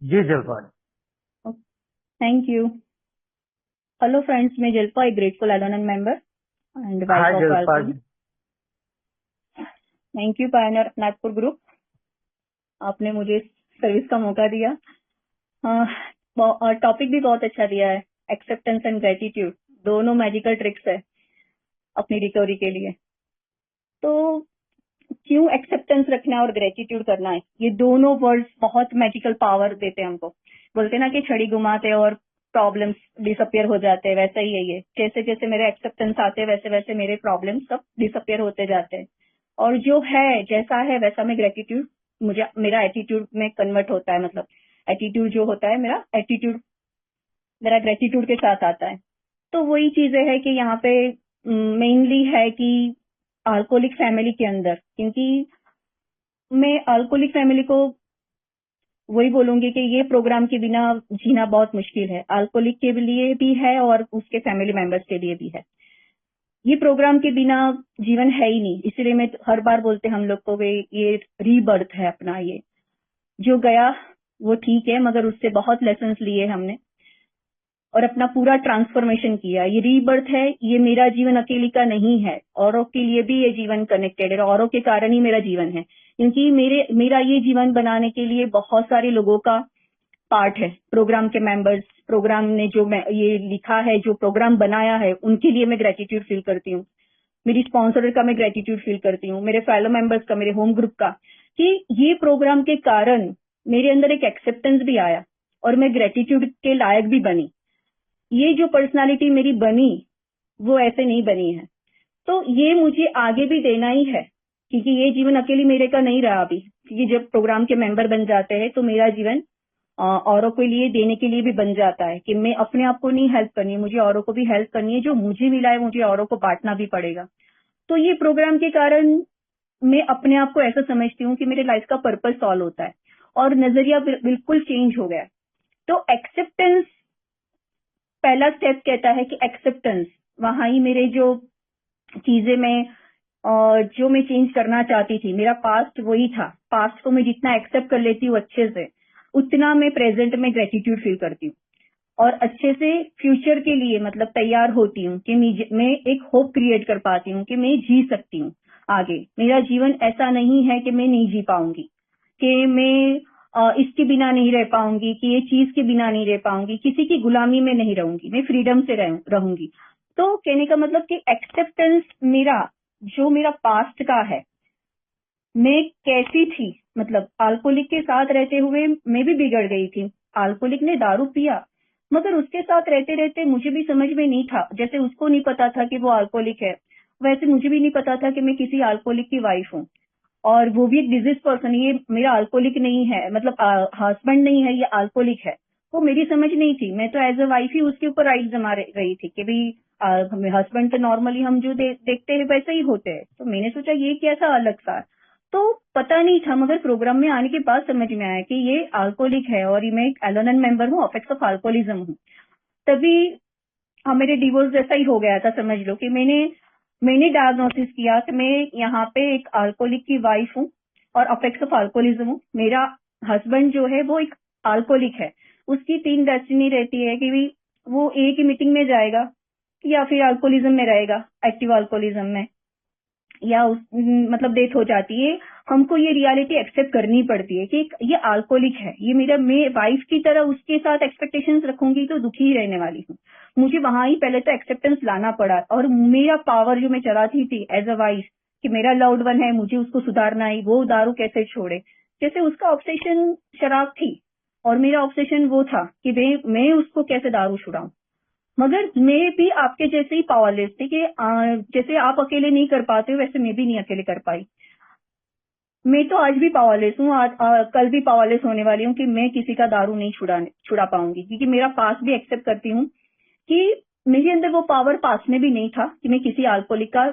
Ji Jalpa ji. Thank you. Hello friends, मैं Jalpa, a grateful Al-Anon member and hi wife of Jalpa Alpine. जी। Thank you Pioneer Nagpur group, आपने मुझे service का मौका दिया। टॉपिक भी बहुत अच्छा दिया है, एक्सेप्टेंस एंड ग्रेटिट्यूड, दोनों मैजिकल ट्रिक्स है अपनी रिकवरी के लिए। तो क्यों एक्सेप्टेंस रखना है और ग्रेटिट्यूड करना है, ये दोनों वर्ड्स बहुत मैजिकल पावर देते हैं हमको। बोलते ना कि छड़ी घुमाते और प्रॉब्लम्स डिसअपियर हो जाते हैं, वैसा ही है ये। जैसे जैसे मेरे एक्सेप्टेंस आते हैं वैसे वैसे मेरे प्रॉब्लम्स सब डिसअपियर होते जाते हैं, और जो है जैसा है वैसा मैं ग्रेटिट्यूड, मुझे मेरा एटीट्यूड में कन्वर्ट होता है। मतलब एटीट्यूड जो होता है, मेरा एटीट्यूड मेरा ग्रेटिट्यूड के साथ आता है। तो वही चीजें है कि यहाँ पे मेनली है कि अल्कोहलिक फैमिली के अंदर, क्योंकि मैं अल्कोहलिक फैमिली को वही बोलूंगी कि ये प्रोग्राम के बिना जीना बहुत मुश्किल है। अल्कोहलिक के लिए भी है और उसके फैमिली मेंबर्स के लिए भी है। ये प्रोग्राम के बिना जीवन है ही नहीं। इसीलिए मैं हर बार बोलते हम लोग को वे ये रीबर्थ है अपना। ये जो गया वो ठीक है, मगर उससे बहुत लेसन्स लिए हमने और अपना पूरा ट्रांसफॉर्मेशन किया। ये रीबर्थ है, ये मेरा जीवन अकेले का नहीं है, औरों के लिए भी ये जीवन कनेक्टेड है, औरों के कारण ही मेरा जीवन है। क्योंकि मेरा ये जीवन बनाने के लिए बहुत सारे लोगों का पार्ट है। प्रोग्राम के मेंबर्स, प्रोग्राम ने जो ये लिखा है, जो प्रोग्राम बनाया है, उनके लिए मैं ग्रेटिट्यूड फील करती हूँ। मेरी स्पॉन्सर का मैं ग्रेटिट्यूड फील करती हूँ, मेरे फेलो मेंबर्स का, मेरे होम ग्रुप का, कि ये प्रोग्राम के कारण मेरे अंदर एक एक्सेप्टेंस भी आया और मैं ग्रेटिट्यूड के लायक भी बनी। ये जो पर्सनालिटी मेरी बनी वो ऐसे नहीं बनी है। तो ये मुझे आगे भी देना ही है, क्योंकि ये जीवन अकेली मेरे का नहीं रहा अभी। क्योंकि जब प्रोग्राम के मेंबर बन जाते हैं तो मेरा जीवन औरों के लिए देने के लिए भी बन जाता है कि मैं अपने आप को नहीं हेल्प करनी है, मुझे औरों को भी हेल्प करनी है। जो मुझे मिला है मुझे औरों को बांटना भी पड़ेगा। तो ये प्रोग्राम के कारण मैं अपने आप को ऐसा समझती हूँ कि मेरे लाइफ का पर्पस सॉल्व होता है और नजरिया बिल्कुल चेंज हो गया है। तो एक्सेप्टेंस पहला स्टेप कहता है कि एक्सेप्टेंस, वहां ही मेरे जो चीजें मैं जो मैं चेंज करना चाहती थी, मेरा पास्ट वही था। पास्ट को मैं जितना एक्सेप्ट कर लेती हूँ अच्छे से, उतना मैं प्रेजेंट में ग्रेटिट्यूड फील करती हूँ और अच्छे से फ्यूचर के लिए मतलब तैयार होती हूँ कि मैं एक होप क्रिएट कर पाती हूँ कि मैं जी सकती हूँ आगे। मेरा जीवन ऐसा नहीं है कि मैं नहीं जी पाऊंगी, कि मैं इसके बिना नहीं रह पाऊंगी, कि ये चीज के बिना नहीं रह पाऊंगी, किसी की गुलामी में नहीं रहूंगी, मैं फ्रीडम से रहूंगी। तो कहने का मतलब कि एक्सेप्टेंस मेरा, जो मेरा पास्ट का है, मैं कैसी थी, मतलब अल्कोहलिक के साथ रहते हुए मैं भी बिगड़ गई थी। अल्कोहलिक ने दारू पिया, मगर उसके साथ रहते रहते मुझे भी समझ में नहीं था। जैसे उसको नहीं पता था कि वो अल्कोहलिक है, वैसे मुझे भी नहीं पता था कि मैं किसी अल्कोहलिक की वाइफ हूँ और वो भी एक डिजीज पर्सन। ये मेरा अल्कोहलिक नहीं है, मतलब हस्बैंड नहीं है, ये अल्कोहलिक है। वो मेरी समझ नहीं थी। मैं तो एज अ वाइफ ही उसके ऊपर राइट जमा रही थी कि भाई हस्बैंड तो नॉर्मली हम जो देखते हैं वैसे ही होते हैं। तो मैंने सोचा ये कैसा अलग सा। तो पता नहीं था, मगर प्रोग्राम में आने के बाद समझ में आया कि ये अल्कोहलिक है और ये मैं एक एल-एन-एन मेंबर हूँ, अफेक्ट्स ऑफ अल्कोहलिज्म हूँ। तभी मेरे डिवोर्स जैसा ही हो गया था, समझ लो कि मैंने डायग्नोसिस किया कि मैं यहाँ पे एक अल्कोहलिक की वाइफ हूँ और अफेक्ट्स ऑफ अल्कोहलिज्म हूँ। मेरा हस्बैंड जो है वो एक अल्कोहलिक है। उसकी 3 डेस्टिनी रहती है कि भी वो एक ही मीटिंग में जाएगा या फिर अल्कोहलिज्म में रहेगा, एक्टिव अल्कोहलिज्म में, या मतलब डेथ हो जाती है। हमको ये रियलिटी एक्सेप्ट करनी पड़ती है कि ये अल्कोहलिक है। ये मैं वाइफ की तरह उसके साथ एक्सपेक्टेशंस रखूंगी तो दुखी ही रहने वाली हूँ। मुझे वहां ही पहले तो एक्सेप्टेंस लाना पड़ा। और मेरा पावर जो मैं चलाती थी एज अ वाइफ, कि मेरा लव्ड वन है, मुझे उसको सुधारना है, वो दारू कैसे छोड़े। जैसे उसका ऑब्सेशन शराब थी और मेरा ऑब्सेशन वो था कि मैं उसको कैसे दारू छुड़ाऊं। मगर मैं भी आपके जैसे ही पावरलेस थी कि जैसे आप अकेले नहीं कर पाते हो वैसे मैं भी नहीं अकेले कर पाई। मैं तो आज भी पावरलेस हूँ, आज कल भी पावरलेस होने वाली हूँ कि मैं किसी का दारू नहीं छुड़ा पाऊंगी। क्योंकि मेरा पास भी एक्सेप्ट करती हूँ कि मेरे अंदर वो पावर पास में भी नहीं था कि मैं किसी अल्कोहलिक का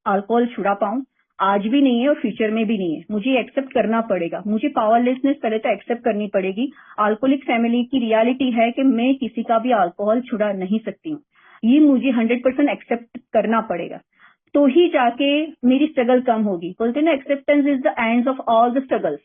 अल्कोहल छुड़ा पाऊं। आज भी नहीं है और फ्यूचर में भी नहीं है। मुझे एक्सेप्ट करना पड़ेगा, मुझे पावरलेसनेस पहले तो एक्सेप्ट करनी पड़ेगी। अल्कोहलिक फैमिली की रियलिटी है कि मैं किसी का भी अल्कोहल छुड़ा नहीं सकती हूँ। ये मुझे 100% एक्सेप्ट करना पड़ेगा, तो ही जाके मेरी स्ट्रगल कम होगी। बोलते ना, acceptance is the end of all the struggles.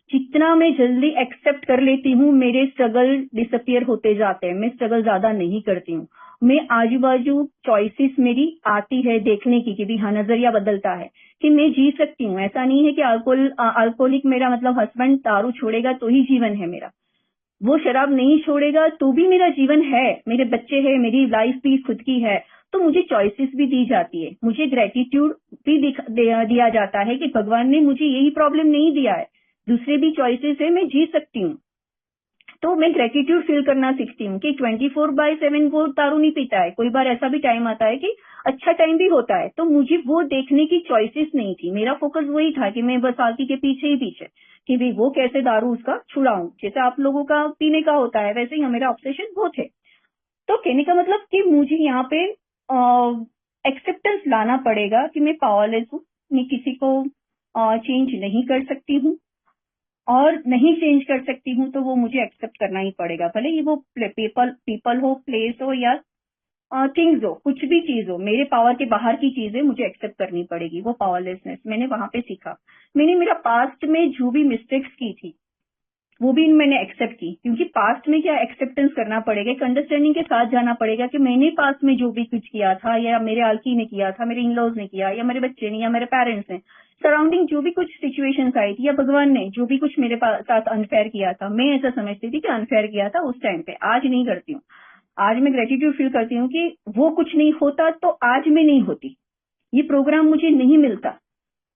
जितना मैं जल्दी एक्सेप्ट कर लेती हूँ, मेरे स्ट्रगल डिसअपियर होते जाते हैं। मैं स्ट्रगल ज्यादा नहीं करती हूँ। मैं आजू बाजू चॉइसेस मेरी आती है देखने की कि भी हाँ, नजरिया बदलता है कि मैं जी सकती हूँ। ऐसा नहीं है कि अल्कोहलिक मेरा मतलब हस्बैंड दारू छोड़ेगा तो ही जीवन है मेरा, वो शराब नहीं छोड़ेगा तो भी मेरा जीवन है, मेरे बच्चे हैं, मेरी लाइफ भी खुद की है। तो मुझे चॉइसेस भी दी जाती है, मुझे ग्रेटिट्यूड भी दिया जाता है कि भगवान ने मुझे यही प्रॉब्लम नहीं दिया है, दूसरे भी चॉइसेस है, मैं जी सकती हूँ। तो मैं ग्रेटिट्यूड फील करना सीखती हूँ कि 24/7 वो दारू नहीं पीता है। कोई बार ऐसा भी टाइम आता है कि अच्छा टाइम भी होता है, तो मुझे वो देखने की चॉइसेस नहीं थी। मेरा फोकस वही था कि मैं बस आलकी के पीछे ही पीछे कि भाई वो कैसे दारू उसका छुड़ाऊं। जैसे आप लोगों का पीने का होता है, वैसे ही मेरा ऑब्सेशन वो थे। तो कहने का मतलब कि मुझे यहाँ पे एक्सेप्टेंस लाना पड़ेगा कि मैं पावरलेस हूँ, मैं किसी को चेंज नहीं कर सकती हूँ और नहीं चेंज कर सकती हूँ, तो वो मुझे एक्सेप्ट करना ही पड़ेगा। भले ही वो पीपल हो, प्लेस हो या थिंग्स हो, कुछ भी चीज हो, मेरे पावर के बाहर की चीजें मुझे एक्सेप्ट करनी पड़ेगी। वो पावरलेसनेस मैंने वहां पे सीखा। मैंने मेरा पास्ट में जो भी मिस्टेक्स की थी वो भी मैंने एक्सेप्ट की, क्योंकि पास्ट में क्या एक्सेप्टेंस करना पड़ेगा, एक अंडरस्टैंडिंग के साथ जाना पड़ेगा कि मैंने पास्ट में जो भी कुछ किया था, या मेरे आलकी ने किया था, मेरे इन-लॉज ने किया, या मेरे बच्चे ने, या मेरे पेरेंट्स ने, सराउंडिंग जो भी कुछ सिचुएशंस आई थी, या भगवान ने जो भी कुछ मेरे साथ अनफेयर किया था, मैं ऐसा समझती थी कि अनफेयर किया था उस टाइम पे, आज नहीं करती हूँ। आज मैं ग्रेटिट्यूड फील करती हूँ कि वो कुछ नहीं होता तो आज मैं नहीं होती, ये प्रोग्राम मुझे नहीं मिलता,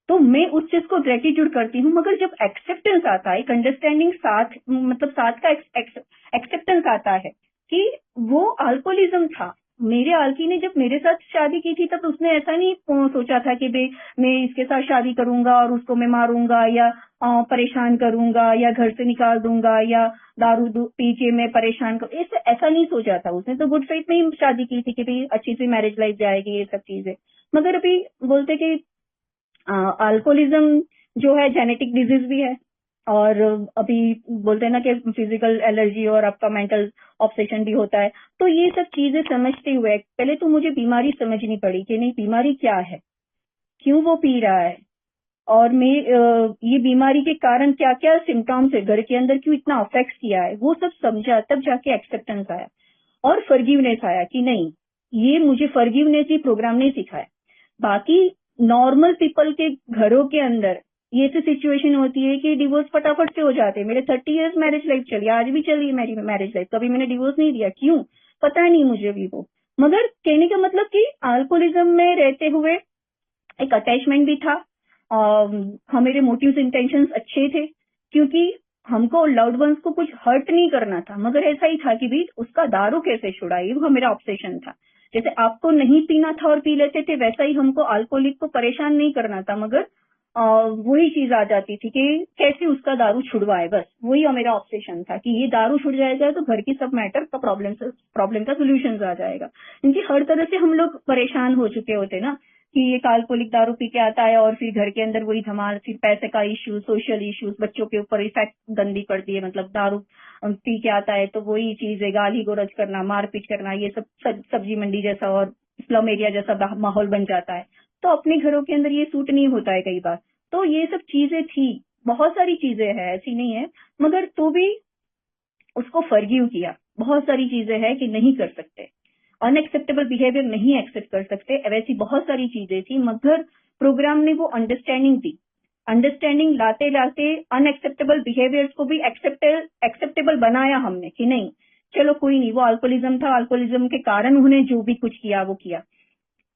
तो मैं उस चीज को ग्रेटिट्यूड करती हूँ। मगर जब एक्सेप्टेंस आता है, एक अंडरस्टैंडिंग साथ, मतलब साथ का एक्सेप्टेंस आता है कि वो अल्कोहलिज्म था। मेरे आलकी ने जब मेरे साथ शादी की थी तब उसने ऐसा नहीं सोचा था कि भाई मैं इसके साथ शादी करूंगा और उसको मैं मारूंगा या परेशान करूंगा या घर से निकाल दूंगा या दारू पी के मैं परेशान कर, ऐसा नहीं सोचा था उसने। तो गुड फेथ में ही शादी की थी कि भाई अच्छी सी मैरिज लाइफ जाएगी, ये सब चीजें। मगर अभी बोलते कि अल्कोहलिज्म जो है जेनेटिक डिजीज भी है, और अभी बोलते हैं ना कि फिजिकल एलर्जी और आपका मेंटल ऑब्सेशन भी होता है। तो ये सब चीजें समझते हुए पहले तो मुझे बीमारी समझनी पड़ी कि नहीं, बीमारी क्या है, क्यों वो पी रहा है, और मैं ये बीमारी के कारण क्या क्या सिम्टम्स है, घर के अंदर क्यों इतना अफेक्ट किया है, वो सब समझा। तब जाके एक्सेप्टेंस आया और फॉरगिवनेस आया कि नहीं, ये मुझे फॉरगिवनेस ही प्रोग्राम ने सिखाया। बाकी नॉर्मल पीपल के घरों के अंदर ये ऐसी सिचुएशन होती है कि डिवोर्स फटाफट से हो जाते हैं। मेरे 30 इयर्स मैरिज लाइफ चली, आज भी चल रही है मेरी मैरिज लाइफ, कभी मैंने डिवोर्स नहीं दिया। क्यों, पता नहीं मुझे भी वो। मगर कहने का मतलब कि अल्कोहलिज्म में रहते हुए एक अटैचमेंट भी था। मेरे मोटिव्स इंटेंशंस अच्छे थे, क्योंकि हमको लव्ड वंस को कुछ हर्ट नहीं करना था। मगर ऐसा ही था कि भी उसका दारू कैसे छुड़ाई, वो मेरा ऑब्सेशन था। जैसे आपको नहीं पीना था और पी लेते थे, वैसा ही हमको अल्कोहलिक को परेशान नहीं करना था। मगर वही चीज आ जाती थी कि कैसे उसका दारू छुड़वाए, बस वही मेरा ऑब्सेशन था कि ये दारू छुड़ जाएगा तो घर की सब मैटर का प्रॉब्लम का सोल्यूशन आ जाएगा। क्योंकि हर तरह से हम लोग परेशान हो चुके होते ना, कि ये अल्कोहलिक दारू पी के आता है और फिर घर के अंदर वही धमाल, फिर पैसे का इश्यूज, सोशल इश्यूज, बच्चों के ऊपर इफेक्ट गंदी पड़ती है। मतलब दारू पी के आता है तो वही चीज है, गाली गोरज करना, मारपीट करना, ये सब सब्जी मंडी जैसा और स्लम एरिया जैसा माहौल बन जाता है। तो अपने घरों के अंदर ये सूट नहीं होता है कई बार। तो ये सब चीजें थी, बहुत सारी चीजें हैं, ऐसी नहीं है। मगर तो भी उसको फॉरगिव किया। बहुत सारी चीजें हैं कि नहीं कर सकते, अनएक्सेप्टेबल बिहेवियर नहीं एक्सेप्ट कर सकते, वैसी बहुत सारी चीजें थी। मगर प्रोग्राम ने वो अंडरस्टैंडिंग दी, अंडरस्टैंडिंग लाते लाते अनएक्सेप्टेबल बिहेवियर्स को भी एक्सेप्टेबल बनाया हमने कि नहीं, चलो कोई नहीं, वो अल्कोहलिज्म था, अल्कोहलिज्म के कारण उन्होंने जो भी कुछ किया वो किया।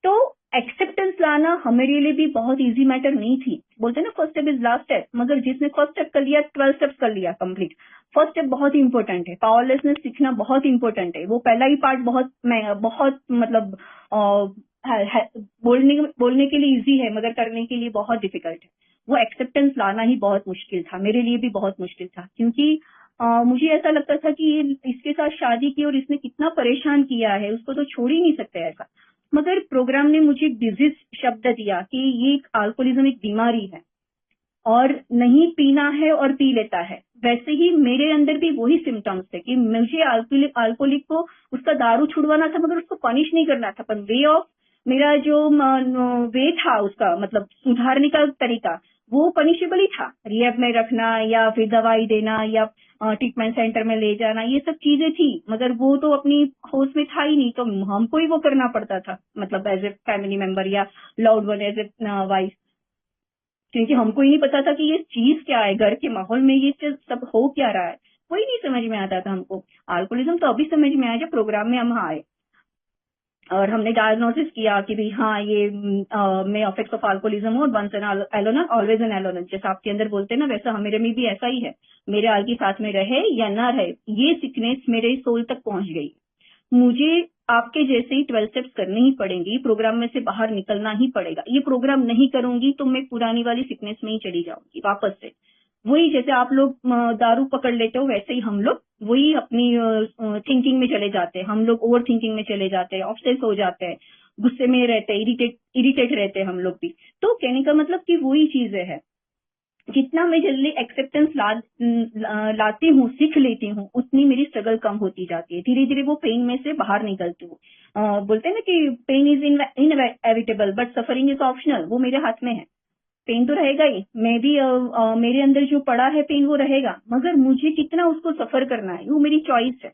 तो एक्सेप्टेंस लाना हमारे लिए भी बहुत इजी मैटर नहीं थी। बोलते ना first step is last step, मगर जिसने फर्स्ट स्टेप कर लिया 12 स्टेप्स कर लिया कंप्लीट। फर्स्ट स्टेप बहुत इंपॉर्टेंट है, पावरलेसनेस सीखना बहुत इंपॉर्टेंट है। वो पहला ही पार्ट बहुत मतलब बोलने के लिए इजी है, मगर करने के लिए बहुत डिफिकल्ट है। वो एक्सेप्टेंस लाना ही बहुत मुश्किल था, मेरे लिए भी बहुत मुश्किल था। क्योंकि मुझे ऐसा लगता था कि ये इसके साथ शादी की और इसने कितना परेशान किया है, उसको तो छोड़ ही नहीं सकते ऐसा। मगर प्रोग्राम ने मुझे डिजीज शब्द दिया कि ये अल्कोहलिज्म एक बीमारी है और नहीं पीना है और पी लेता है। वैसे ही मेरे अंदर भी वही सिम्टम्स थे कि मुझे अल्कोहलिक को उसका दारू छुड़वाना था, मगर उसको पनिश नहीं करना था। पर वे ऑफ मेरा जो वे था उसका मतलब सुधारने का तरीका, वो पनिशेबल ही था, रिहैब में रखना या फिर दवाई देना या ट्रीटमेंट सेंटर में ले जाना, ये सब चीजें थी, मगर वो तो अपनी होश में था ही नहीं, तो हमको ही वो करना पड़ता था, मतलब एज ए फैमिली मेंबर या loved one, as a wife, क्योंकि हमको ही नहीं पता था कि ये चीज क्या है, घर के माहौल में ये चीज सब हो क्या रहा है, वही नहीं समझ में आता था हमको। अल्कोहलिज्म तो अभी समझ में आया जब प्रोग्राम में हम आए और हमने डायग्नोसिस किया कि भाई हाँ ये मैं इफेक्ट्स ऑफ अल्कोहलिज्म हूँ, वंस एन एलोनर ऑलवेज एन एलोनर, जैसे आपके अंदर बोलते हैं ना, वैसा मेरे में भी ऐसा ही है, मेरे आलकी साथ में रहे या ना रहे, ये सिकनेस मेरे सोल तक पहुंच गई। मुझे आपके जैसे ही 12 स्टेप्स करने ही पड़ेंगी, प्रोग्राम में से बाहर निकलना ही पड़ेगा। ये प्रोग्राम नहीं करूंगी तो मैं पुरानी वाली सिकनेस में ही चली जाऊंगी वापस से। वही जैसे आप लोग दारू पकड़ लेते हो, वैसे ही हम लोग वही अपनी थिंकिंग में चले जाते हैं, हम लोग ओवर थिंकिंग में चले जाते हैं, ऑब्सेस हो जाते हैं, गुस्से में रहते हैं, इरिटेट रहते हैं हम लोग भी। तो कहने का मतलब कि वही चीजें है, जितना मैं जल्दी एक्सेप्टेंस लाती हूँ, सीख लेती हूँ, उतनी मेरी स्ट्रगल कम होती जाती है, धीरे धीरे वो पेन में से बाहर निकलती हूँ। बोलते हैं ना कि pain is inevitable but suffering is optional, वो मेरे हाथ में है। पेन तो रहेगा ही, मैं भी मेरे अंदर जो पड़ा है पेन वो रहेगा, मगर मुझे कितना उसको सफर करना है वो मेरी चॉइस है,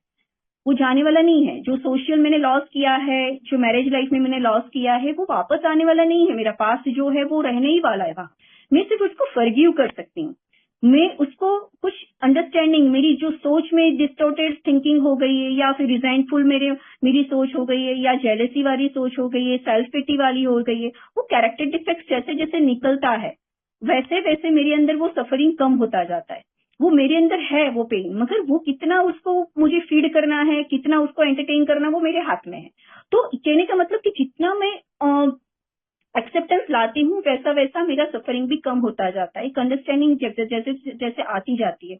वो जाने वाला नहीं है। जो सोशल मैंने लॉस किया है, जो मैरिज लाइफ में मैंने लॉस किया है, वो वापस आने वाला नहीं है, मेरा पास्ट जो है वो रहने ही वाला है वहां। मैं सिर्फ उसको फॉरगिव कर सकती हूँ, मैं उसको कुछ अंडरस्टैंडिंग, मेरी जो सोच में डिस्टोर्टेड थिंकिंग हो गई है या फिर रिजेंटफुल मेरी सोच हो गई है या जेलसी वाली सोच हो गई है, सेल्फ पिटी वाली हो गई है, वो कैरेक्टर डिफेक्ट जैसे जैसे निकलता है वैसे वैसे मेरे अंदर वो सफरिंग कम होता जाता है। वो मेरे अंदर है वो पेन, मगर वो कितना उसको मुझे फीड करना है, कितना उसको एंटरटेन करना, वो मेरे हाथ में है। तो कहने का मतलब कि जितना मैं एक्सेप्टेंस लाती हूँ वैसा वैसा मेरा सफरिंग भी कम होता जाता है, एक अंडरस्टैंडिंग जैसे जैसे जैसे आती जाती है।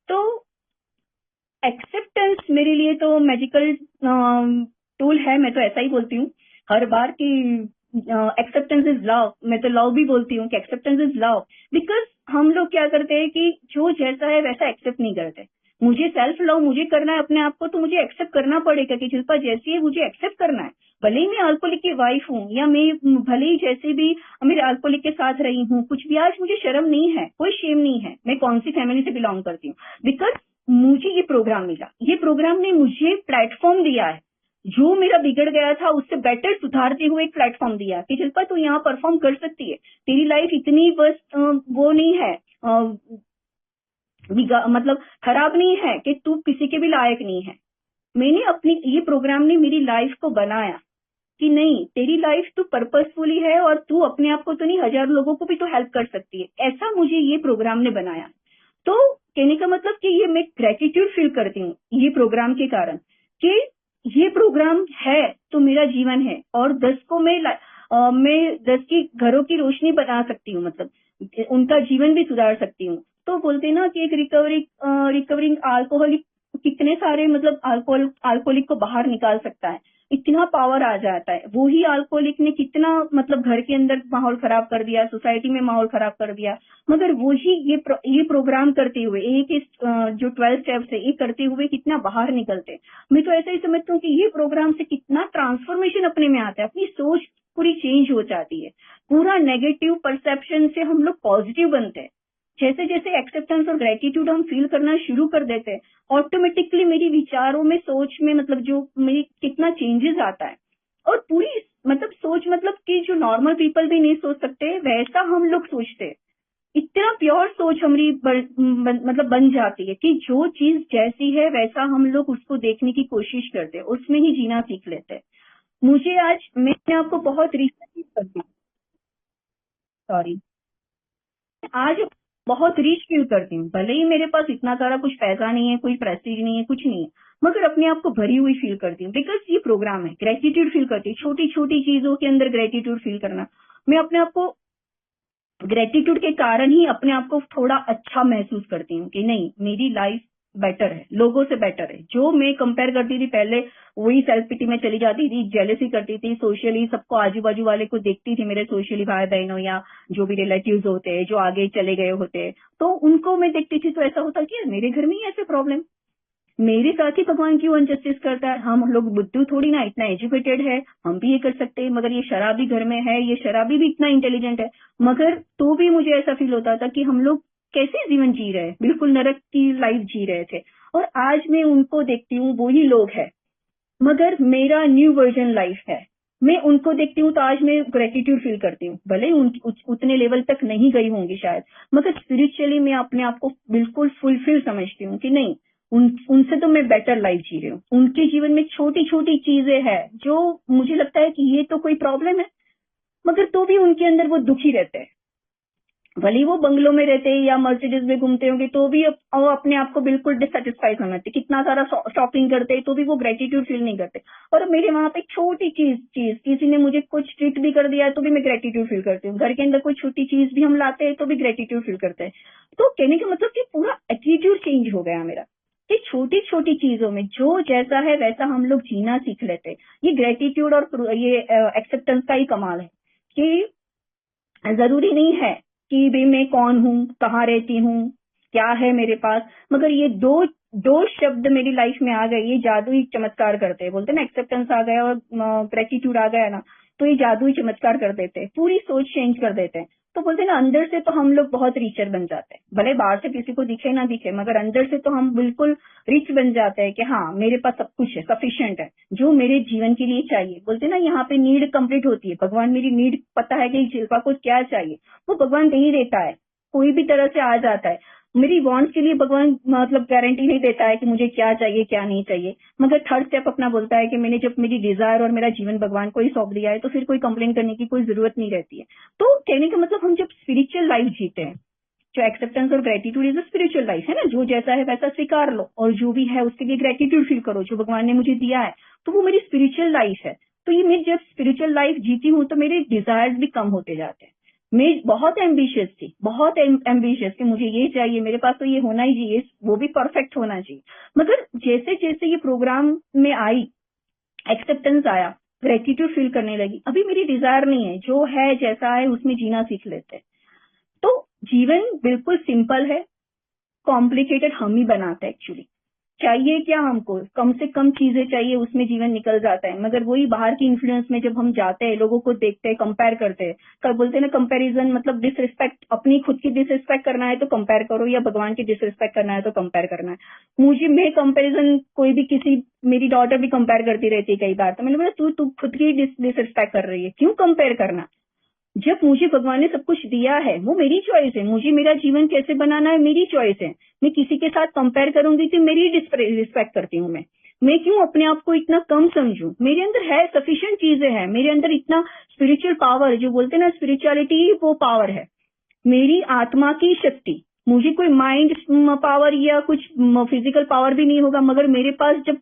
तो एक्सेप्टेंस मेरे लिए तो मैजिकल टूल है, मैं तो ऐसा ही बोलती हूँ हर बार कि एक्सेप्टेंस इज लव। मैं तो लव भी बोलती हूँ कि एक्सेप्टेंस इज लव, बिकॉज हम लोग क्या करते हैं कि जो जैसा है वैसा एक्सेप्ट नहीं करते। मुझे सेल्फ लव मुझे करना है अपने आप को, तो मुझे एक्सेप्ट करना पड़ेगा कि शिल्पा जैसी है मुझे एक्सेप्ट करना है। भले ही मैं अल्कोहलिक की वाइफ हूँ या मैं भले ही जैसे भी मेरे अल्कोहलिक के साथ रही हूँ, कुछ भी, आज मुझे शर्म नहीं है, कोई शेम नहीं है, मैं कौन सी फैमिली से बिलोंग करती हूँ, बिकॉज मुझे ये प्रोग्राम मिला, ये प्रोग्राम ने मुझे प्लेटफॉर्म दिया है, जो मेरा बिगड़ गया था उससे बेटर सुधारते हुए एक प्लेटफॉर्म दिया कि शिल्पा तू यहाँ परफॉर्म कर सकती है, तेरी लाइफ इतनी बस वो नहीं है, मतलब खराब नहीं है कि तू किसी के भी लायक नहीं है। मैंने अपनी, ये प्रोग्राम ने मेरी लाइफ को बनाया कि नहीं, तेरी लाइफ तू पर्पसफुली है और तू अपने आप को तो नहीं, 1000 लोगों को भी तो हेल्प कर सकती है, ऐसा मुझे ये प्रोग्राम ने बनाया। तो कहने का मतलब कि ये मैं ग्रेटिट्यूड फील करती हूँ ये प्रोग्राम के कारण, कि ये प्रोग्राम है तो मेरा जीवन है और 10 को मैं 10 की घरों की रोशनी बना सकती हूँ, मतलब उनका जीवन भी सुधार सकती हूँ। तो बोलते ना कि एक रिकवरिंग अल्कोहलिक कितने सारे, मतलब अल्कोहलिक को बाहर निकाल सकता है, इतना पावर आ जाता है। वो ही अल्कोहलिक ने कितना, मतलब घर के अंदर माहौल खराब कर दिया, सोसाइटी में माहौल खराब कर दिया, मगर वो ही ये प्रोग्राम करते हुए, जो 12 स्टेप्स है ये करते हुए कितना बाहर निकलते हैं। मैं तो ऐसा ही समझती हूँ कि ये प्रोग्राम से कितना ट्रांसफॉर्मेशन अपने में आता है, अपनी सोच पूरी चेंज हो जाती है, पूरा नेगेटिव परसेप्शन से हम लोग पॉजिटिव बनते हैं। जैसे जैसे एक्सेप्टेंस और ग्रेटिट्यूड हम फील करना शुरू कर देते हैं, ऑटोमेटिकली मेरी विचारों में, सोच में, मतलब जो मेरी कितना चेंजेस आता है, और पूरी मतलब सोच, मतलब कि जो नॉर्मल पीपल भी नहीं सोच सकते वैसा हम लोग सोचते हैं। इतना प्योर सोच हमारी मतलब बन जाती है कि जो चीज जैसी है वैसा हम लोग उसको देखने की कोशिश करते हैं, उसमें ही जीना सीख लेते हैं। मुझे आज, मैं आपको बहुत रिसर्च करती हूँ, सॉरी, आज बहुत रीच फील करती हूँ, भले ही मेरे पास इतना सारा कुछ पैसा नहीं है, कोई प्रेस्टीज नहीं है, कुछ नहीं है, मगर अपने आप को भरी हुई फील करती हूँ, बिकॉज ये प्रोग्राम है। ग्रेटिट्यूड फील करती हूँ, छोटी छोटी चीजों के अंदर ग्रेटिट्यूड फील करना। मैं अपने आप को ग्रेटिट्यूड के कारण ही अपने आप को थोड़ा अच्छा महसूस करती हूँ कि नहीं, मेरी लाइफ बेटर है, लोगों से बेटर है। जो मैं कंपेयर करती थी पहले, वही सेल्फ पिटी में चली जाती थी, जेलसी करती थी, सोशली सबको, आजू बाजू वाले को देखती थी, मेरे सोशली भाई बहनों या जो भी रिलेटिव्स होते हैं, जो आगे चले गए होते, तो उनको मैं देखती थी तो ऐसा होता कि मेरे घर में ही ऐसे प्रॉब्लम, मेरे साथ ही भगवान क्यों अनजस्टिस करता है? हम लोग बुद्धू थोड़ी ना, इतना एजुकेटेड है, हम भी ये कर सकते हैं, मगर ये शराबी घर में है, ये शराबी भी इतना इंटेलिजेंट है, मगर तो भी मुझे ऐसा फील होता था कि हम लोग कैसे जीवन जी रहे हैं, बिल्कुल नरक की लाइफ जी रहे थे। और आज मैं उनको देखती हूँ, वही लोग हैं, मगर मेरा न्यू वर्जन लाइफ है। मैं उनको देखती हूँ तो आज मैं ग्रेटिट्यूड फील करती हूँ, भले ही उतने लेवल तक नहीं गई होंगी शायद, मगर स्पिरिचुअली मैं अपने आप को बिल्कुल फुलफिल समझती हूँ कि नहीं, उनसे तो मैं बेटर लाइफ जी रही हूँ। उनके जीवन में छोटी छोटी चीजें हैं जो मुझे लगता है कि ये तो कोई प्रॉब्लम है, मगर तो भी उनके अंदर वो दुखी रहते हैं। भले वो बंगलों में रहते हैं या मर्सिडीज में घूमते होंगे तो भी वो अपने आप को बिल्कुल डिससेटिस्फाई समझते, कितना सारा शॉपिंग करते हैं तो भी वो ग्रेटिट्यूड फील नहीं करते। और मेरे वहां पे छोटी चीज किसी ने मुझे कुछ ट्रीट भी कर दिया है तो भी मैं ग्रेटिट्यूड फील करती हूँ। घर के अंदर कोई छोटी चीज भी हम लाते हैं तो भी ग्रेटिट्यूड फील करते हैं। तो कहने का मतलब कि पूरा एटीट्यूड चेंज हो गया मेरा, कि छोटी छोटी चीजों में जो जैसा है वैसा हम लोग जीना सीख लेते हैं। ये ग्रेटिट्यूड और ये एक्सेप्टेंस का ही कमाल है कि जरूरी नहीं है कि भाई मैं कौन हूँ, कहाँ रहती हूँ, क्या है मेरे पास, मगर ये दो दो शब्द मेरी लाइफ में आ गए, ये जादुई चमत्कार करते हैं। बोलते हैं ना, एक्सेप्टेंस आ गया और ग्रेटिट्यूड आ गया ना, तो ये जादुई चमत्कार कर देते हैं, पूरी सोच चेंज कर देते हैं। तो बोलते हैं ना, अंदर से तो हम लोग बहुत रिचर बन जाते हैं, भले बाहर से किसी को दिखे ना दिखे, मगर अंदर से तो हम बिल्कुल रिच बन जाते हैं कि हाँ मेरे पास सब कुछ है, सफिशिएंट है, जो मेरे जीवन के लिए चाहिए। बोलते हैं ना, यहाँ पे नीड कंप्लीट होती है, भगवान मेरी नीड पता है कि शिल्पा को क्या चाहिए, वो भगवान नहीं देता है, कोई भी तरह से आ जाता है। मेरी वांट्स के लिए भगवान मतलब गारंटी नहीं देता है कि मुझे क्या चाहिए क्या नहीं चाहिए, मगर थर्ड स्टेप अपना बोलता है कि मैंने जब मेरी डिजायर और मेरा जीवन भगवान को ही सौंप दिया है तो फिर कोई कंप्लेन करने की कोई जरूरत नहीं रहती है। तो कहने का मतलब हम जब स्पिरिचुअल लाइफ जीते हैं, जो एक्सेप्टेंस और gratitude is a spiritual life है ना, जो जैसा है वैसा स्वीकार लो और जो भी है उसके लिए ग्रेटिट्यूड फील करो, जो भगवान ने मुझे दिया है, तो वो मेरी स्पिरिचुअल लाइफ है। तो ये मैं जब स्पिरिचुअल लाइफ जीती हूँ तो मेरे डिजायर्स भी कम होते जाते हैं। मैं बहुत एम्बिशियस थी, बहुत एम्बिशियस कि मुझे ये चाहिए, मेरे पास तो ये होना ही चाहिए, वो भी परफेक्ट होना चाहिए। मगर जैसे जैसे ये प्रोग्राम में आई, एक्सेप्टेंस आया, ग्रेटिट्यूड फील करने लगी, अभी मेरी डिजायर नहीं है, जो है जैसा है उसमें जीना सीख लेते हैं। तो जीवन बिल्कुल सिंपल है, कॉम्प्लिकेटेड हम ही बनाते हैं एक्चुअली। चाहिए क्या हमको, कम से कम चीजें चाहिए, उसमें जीवन निकल जाता है। मगर वही बाहर की इन्फ्लुएंस में जब हम जाते हैं, लोगों को देखते हैं, कंपेयर करते हैं, कब बोलते हैं ना कंपैरिजन मतलब डिसरिस्पेक्ट, अपनी खुद की डिसरिस्पेक्ट करना है तो कंपेयर करो, या भगवान की डिसरिस्पेक्ट करना है तो कंपेयर करना है। मैं कंपैरिजन कोई भी किसी, मेरी डॉटर भी कंपेयर करती रहती है कई बार, तो मैंने बोला तू खुद की डिसरिस्पेक्ट कर रही है, क्यों कंपेयर करना? जब मुझे भगवान ने सब कुछ दिया है, वो मेरी चॉइस है, मुझे मेरा जीवन कैसे बनाना है मेरी चॉइस है। मैं किसी के साथ कंपेयर करूंगी तो मेरी रिस्पेक्ट करती हूँ मैं क्यों अपने आप को इतना कम समझूं? मेरे अंदर है, सफिशिएंट चीजें हैं, मेरे अंदर इतना स्पिरिचुअल पावर, जो बोलते हैं ना स्पिरिचुअलिटी वो पावर है, मेरी आत्मा की शक्ति। मुझे कोई माइंड पावर या कुछ फिजिकल पावर भी नहीं होगा, मगर मेरे पास जब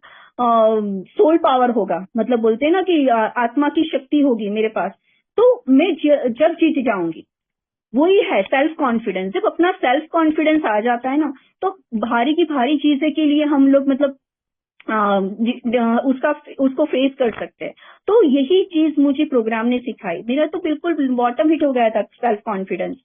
सोल पावर होगा, मतलब बोलते हैं ना कि आत्मा की शक्ति होगी मेरे पास, तो मैं जब जीत जाऊंगी। वही है सेल्फ कॉन्फिडेंस। जब अपना सेल्फ कॉन्फिडेंस आ जाता है ना, तो भारी की भारी चीजें के लिए हम लोग मतलब उसको फेस कर सकते हैं। तो यही चीज मुझे प्रोग्राम ने सिखाई। मेरा तो बिल्कुल बॉटम हिट हो गया था सेल्फ कॉन्फिडेंस,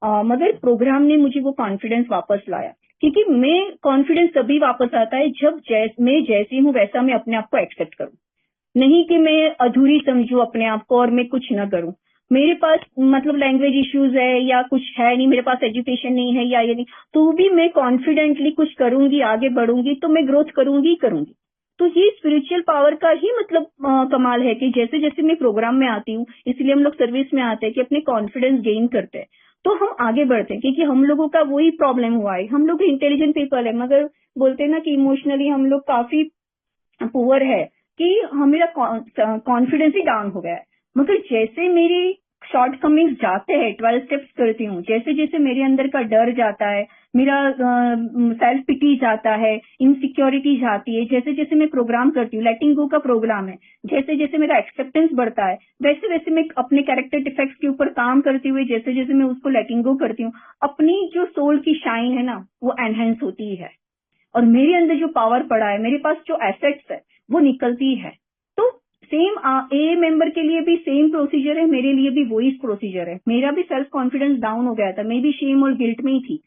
मगर प्रोग्राम ने मुझे वो कॉन्फिडेंस वापस लाया। क्योंकि मैं कॉन्फिडेंस तभी वापस आता है जब मैं जैसी हूँ वैसा मैं अपने आप को एक्सेप्ट करूँ, नहीं कि मैं अधूरी समझूं अपने आप को और मैं कुछ न करूं। मेरे पास मतलब लैंग्वेज इश्यूज है या कुछ है नहीं, मेरे पास एजुकेशन नहीं है या ये नहीं, तो भी मैं कॉन्फिडेंटली कुछ करूंगी, आगे बढ़ूंगी, तो मैं ग्रोथ करूंगी ही करूंगी। तो ये स्पिरिचुअल पावर का ही मतलब कमाल है कि जैसे जैसे मैं प्रोग्राम में आती हूँ, इसलिए हम लोग सर्विस में आते हैं कि अपने कॉन्फिडेंस गेन करते हैं, तो हम आगे बढ़ते हैं। क्योंकि हम लोगों का वही प्रॉब्लम हुआ है, हम लोग इंटेलिजेंट पीपल है, मगर बोलते हैं ना कि इमोशनली हम लोग काफी पुअर है, कि मेरा कॉन्फिडेंस ही डाउन हो गया है। मगर जैसे मेरी शॉर्ट कमिंग्स जाते हैं, 12 स्टेप्स करती हूँ, जैसे जैसे मेरे अंदर का डर जाता है, मेरा सेल्फ पिटी जाता है, इनसिक्योरिटी जाती है, जैसे जैसे मैं प्रोग्राम करती हूँ, लेटिंग गो का प्रोग्राम है, जैसे जैसे मेरा एक्सेप्टेंस बढ़ता है, वैसे वैसे मैं अपने कैरेक्टर डिफेक्ट्स के ऊपर काम करते हुए जैसे जैसे मैं उसको लेटिंग गो करती हूँ, अपनी जो सोल की शाइन है ना वो एनहेंस होती है, और मेरे अंदर जो पावर पड़ा है, मेरे पास जो एसेट्स है वो निकलती है। तो सेम ए मेंबर के लिए भी सेम प्रोसीजर है, मेरे लिए भी वही प्रोसीजर है। मेरा भी सेल्फ कॉन्फिडेंस डाउन हो गया था, मैं भी शेम और गिल्ट में ही थी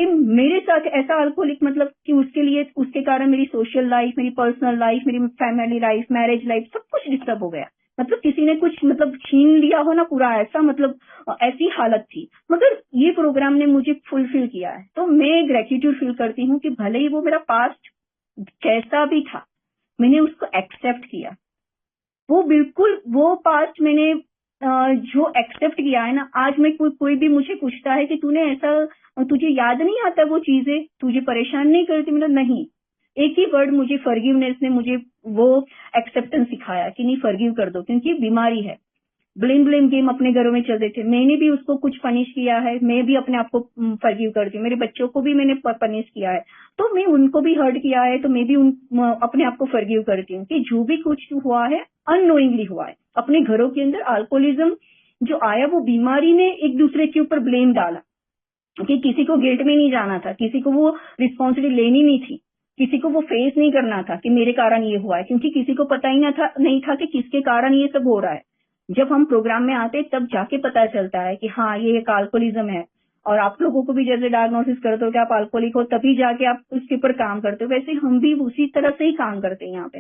कि मेरे साथ ऐसा अल्कोहलिक मतलब कि उसके लिए उसके कारण मेरी सोशल लाइफ, मेरी पर्सनल लाइफ, मेरी फैमिली लाइफ, मैरिज लाइफ सब कुछ डिस्टर्ब हो गया। मतलब किसी ने कुछ मतलब छीन लिया हो ना पूरा, ऐसा मतलब ऐसी हालत थी। मगर ये प्रोग्राम ने मुझे फुलफिल किया है, तो मैं ग्रेटिट्यूड फील करती हूँ कि भले ही वो मेरा पास्ट कैसा भी था, मैंने उसको एक्सेप्ट किया। वो बिल्कुल वो पास्ट मैंने जो एक्सेप्ट किया है ना, आज मैं कोई भी मुझे पूछता है कि तूने ऐसा, तुझे याद नहीं आता वो चीजें, तुझे परेशान नहीं करती, मतलब नहीं। एक ही वर्ड मुझे फॉरगिवनेस ने मुझे वो एक्सेप्टेंस सिखाया कि नहीं फॉरगिव कर दो, क्योंकि बीमारी है। ब्लेम ब्लेम गेम अपने घरों में चलते थे, मैंने भी उसको कुछ पनिश किया है, मैं भी अपने आप को फॉरगिव करती हूँ, मेरे बच्चों को भी मैंने पनिश किया है, तो मैं उनको भी हर्ट किया है, तो मैं भी अपने आप को फॉरगिव करती हूँ कि जो भी कुछ हुआ है अननोइंगली हुआ है। अपने घरों के अंदर अल्कोहलिज्म जो आया, वो बीमारी ने एक दूसरे के ऊपर ब्लेम डाला कि किसी को गिल्ट में नहीं जाना था, किसी को वो रिस्पॉन्सिबिलिटी लेनी नहीं थी, किसी को वो फेस नहीं करना था कि मेरे कारण ये हुआ है, क्योंकि किसी को पता ही नहीं था कि किसके कारण ये सब हो रहा है। जब हम प्रोग्राम में आते तब जाके पता चलता है कि हाँ ये एक अल्कोहलिज्म है। और आप लोगों को भी जैसे डायग्नोसिस करते हो कि आप अल्कोहलिक हो, तभी जाके आप उसके ऊपर काम करते हो, वैसे हम भी उसी तरह से ही काम करते हैं यहाँ पे।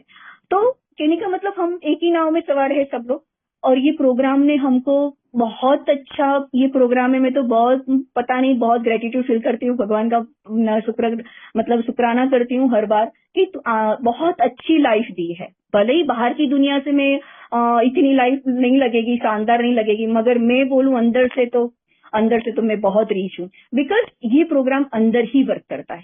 तो कहने का मतलब हम एक ही नाव में सवार है सब लोग। और ये प्रोग्राम ने हमको बहुत अच्छा, ये प्रोग्राम है, मैं तो बहुत पता नहीं बहुत ग्रेटिट्यूड फील करती हूँ, भगवान का मतलब शुक्राना करती हूँ हर बार कि बहुत अच्छी लाइफ दी है। भले ही बाहर की दुनिया से मैं इतनी लाइफ नहीं लगेगी, शानदार नहीं लगेगी, मगर मैं बोलूं अंदर से तो मैं बहुत रीच हूँ, बिकॉज ये प्रोग्राम अंदर ही वर्क करता है।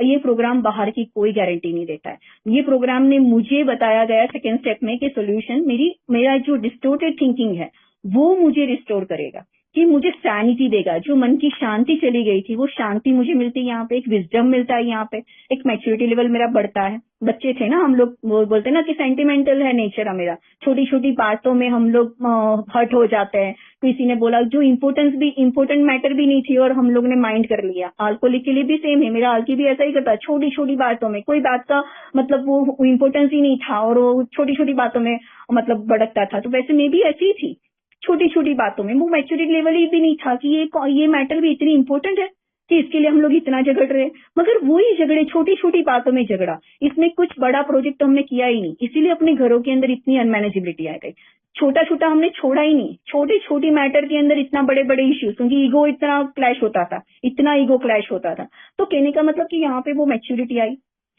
ये प्रोग्राम बाहर की कोई गारंटी नहीं देता है। ये प्रोग्राम ने मुझे बताया गया सेकेंड स्टेप में कि सोल्यूशन मेरा जो डिस्टोर्टेड थिंकिंग है वो मुझे रिस्टोर करेगा, कि मुझे सैनिटी देगा, जो मन की शांति चली गई थी वो शांति मुझे मिलती है यहाँ पे, एक विजडम मिलता है यहाँ पे, एक मैच्योरिटी लेवल मेरा बढ़ता है। बच्चे थे ना हम लोग, वो बोलते ना कि सेंटिमेंटल है नेचर मेरा, छोटी छोटी बातों में हम लोग हर्ट हो जाते हैं। किसी ने बोला जो इम्पोर्टेंट मैटर भी नहीं थी और हम लोग ने माइंड कर लिया। अल्कोहलिक के लिए भी सेम है, मेरा अल्की भी ऐसा ही करता है, छोटी छोटी बातों में, कोई बात का मतलब वो इम्पोर्टेंस ही नहीं था और वो छोटी छोटी बातों में मतलब भड़कता था। तो वैसे मैं भी ऐसी ही थी, छोटी छोटी बातों में, वो मैच्योरिटी लेवल ही भी नहीं था कि ये मैटर भी इतनी इंपॉर्टेंट है कि इसके लिए हम लोग इतना झगड़ रहे हैं। मगर वही झगड़े छोटी छोटी बातों में झगड़ा, इसमें कुछ बड़ा प्रोजेक्ट तो हमने किया ही नहीं, इसीलिए अपने घरों के अंदर इतनी अनमैनेजेबिलिटी आ गई। छोटा छोटा हमने छोड़ा ही नहीं, छोटी छोटी मैटर के अंदर इतना बड़े बड़े इश्यूज, क्योंकि ईगो इतना क्लैश होता था, इतना ईगो क्लैश होता था। तो कहने का मतलब कि यहाँ पे वो मैच्योरिटी आई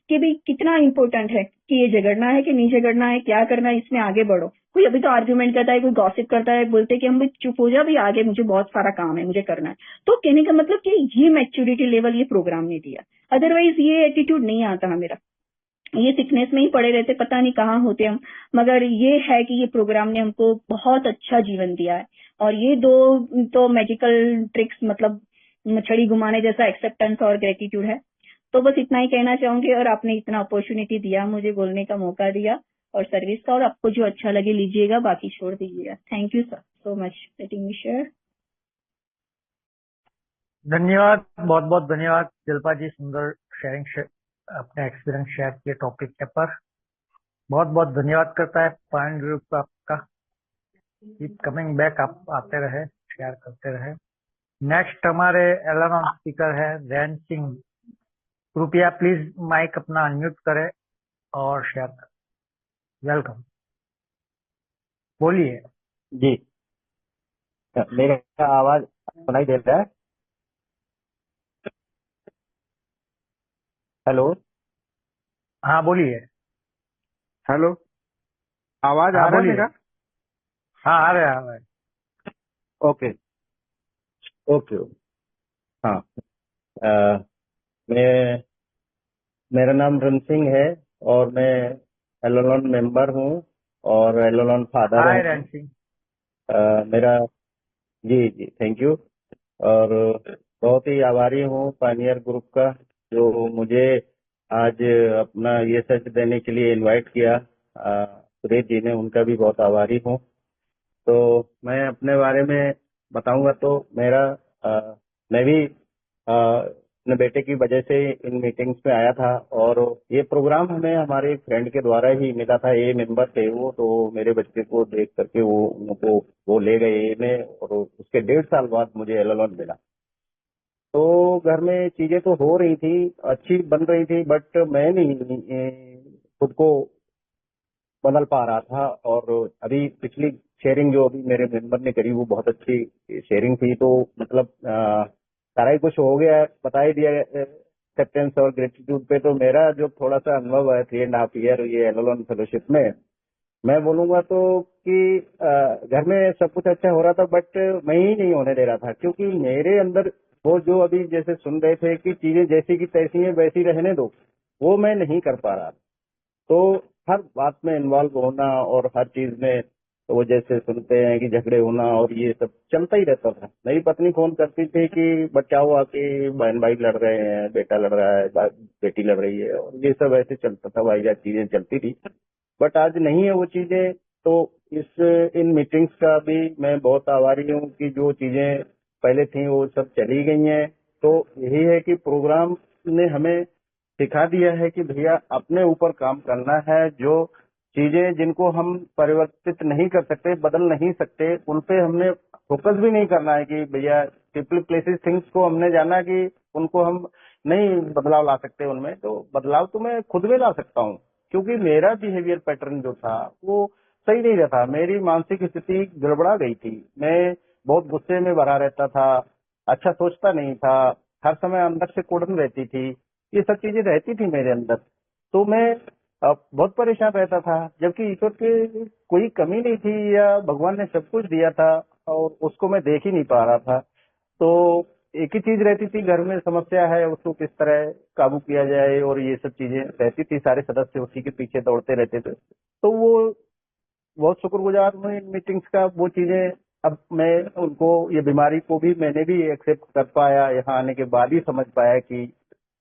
कि भाई कितना इंपॉर्टेंट है कि ये झगड़ना है कि नहीं झगड़ना है, क्या करना है, इसमें आगे बढ़ो। कोई अभी तो आर्ग्यूमेंट करता है, कोई गॉसिप करता है, बोलते कि हम भी चुप हो जाओ, भी आगे मुझे बहुत सारा काम है, मुझे करना है। तो कहने का मतलब कि ये मैच्योरिटी लेवल ये प्रोग्राम ने दिया, अदरवाइज ये एटीट्यूड नहीं आता है मेरा। ये सिकनेस में ही पड़े रहते, पता नहीं कहाँ होते हम। मगर ये है कि ये प्रोग्राम ने हमको बहुत अच्छा जीवन दिया है। और ये दो तो मैजिकल ट्रिक्स, मतलब छड़ी घुमाने जैसा एक्सेप्टेंस और ग्रेटिट्यूड है। तो बस इतना ही कहना चाहूंगी, और आपने इतना अपॉर्चुनिटी दिया, मुझे बोलने का मौका दिया और सर्विस का, और आपको जो अच्छा लगे लीजिएगा, बाकी छोड़ दीजिएगा। Thank you sir so much letting me share. धन्यवाद, बहुत बहुत धन्यवाद शिल्पा जी, सुंदर शेयरिंग, अपने एक्सपीरियंस शेयर किए टॉपिक के पर। बहुत बहुत धन्यवाद करता है पॉइंट ग्रुप आपका। कीप कमिंग बैक, आप आते रहे, शेयर करते रहे। नेक्स्ट हमारे एलएनऑन स्पीकर है रैन सिंह। कृपया प्लीज माइक अपना अनम्यूट करें और शेयर करें। वेलकम, बोलिए जी। मेरा आवाज सुनाई दे रहा है? हेलो हाँ बोलिए। हेलो, आवाज हाँ आ रहा है बोलिए। मेरा? हाँ आ रहा है। Okay okay. हाँ, अ, मैं मेरा नाम रन सिंह है और मैं एलोलॉन मेंबर हूँ और एलोलॉन फादर हाय हूँ। रैन सिंह। मेरा जी जी थैंक यू। और बहुत ही आभारी हूँ पानियर ग्रुप का, जो मुझे आज अपना ये सच देने के लिए इनवाइट किया। सुरेश जी ने, उनका भी बहुत आभारी हूँ। तो मैं अपने बारे में बताऊंगा। तो मैं भी अपने बेटे की वजह से इन मीटिंग्स में आया था, और ये प्रोग्राम हमें हमारे फ्रेंड के द्वारा ही मिला था। ए मेंबर थे वो, तो मेरे बच्चे को देख करके वो ले गए ए में, और उसके 1.5 साल बाद मुझे एलएलऑन मिला। तो घर में चीजें तो हो रही थी, अच्छी बन रही थी, बट मैं नहीं खुद को बदल पा रहा था। और अभी पिछली शेयरिंग जो अभी मेरे मेंबर ने करी वो बहुत अच्छी शेयरिंग थी। तो मतलब सारा ही कुछ हो गया, बता ही दिया एक्सेप्टेंस और ग्रेटिट्यूड पे। तो मेरा जो थोड़ा सा अनुभव है 3.5 ईयर ये LL1 फेलोशिप में, मैं बोलूंगा तो कि घर में सब कुछ अच्छा हो रहा था, बट मैं ही नहीं होने दे रहा था। क्योंकि मेरे अंदर वो जो अभी जैसे सुन रहे थे कि चीजें जैसी की तैसी हैं वैसी रहने दो, वो मैं नहीं कर पा रहा। तो हर बात में इन्वॉल्व होना और हर चीज में, तो वो जैसे सुनते हैं कि झगड़े होना और ये सब चलता ही रहता था। मेरी पत्नी फोन करती थी कि बच्चा हुआ कि बहन भाई लड़ रहे हैं, बेटा लड़ रहा है, बेटी लड़ रही है, और ये सब ऐसे चलता था, वाहियात चीजें चलती थी। बट आज नहीं है वो चीजें। तो इस इन मीटिंग्स का भी मैं बहुत आभारी हूँ कि जो चीजें पहले थी वो सब चली गई हैं। तो यही है कि प्रोग्राम ने हमें सिखा दिया है कि भैया अपने ऊपर काम करना है। जो चीजें जिनको हम परिवर्तित नहीं कर सकते, बदल नहीं सकते, उन पे हमने फोकस भी नहीं करना है कि भैया पीपल प्लेसेस थिंग्स को हमने जाना कि उनको हम नहीं बदलाव ला सकते उनमें। तो बदलाव तो मैं खुद में ला सकता हूँ, क्योंकि मेरा बिहेवियर पैटर्न जो था वो सही नहीं रहता। मेरी मानसिक स्थिति गड़बड़ा गई थी। मैं बहुत गुस्से में भरा रहता था, अच्छा सोचता नहीं था, हर समय अंदर से कुड़न रहती थी, ये सब चीजें रहती थी मेरे अंदर। तो मैं बहुत परेशान रहता था, जबकि ईश्वर की कोई कमी नहीं थी या भगवान ने सब कुछ दिया था और उसको मैं देख ही नहीं पा रहा था। तो एक ही चीज रहती थी, घर में समस्या है उसको किस तरह काबू किया जाए, और ये सब चीजें रहती थी। सारे सदस्य उसी के पीछे दौड़ते रहते थे। तो वो बहुत शुक्रगुजार हूँ इन मीटिंग्स का। वो चीजें अब मैं उनको, ये बीमारी को भी मैंने भी एक्सेप्ट कर पाया, यहाँ आने के बाद ही समझ पाया कि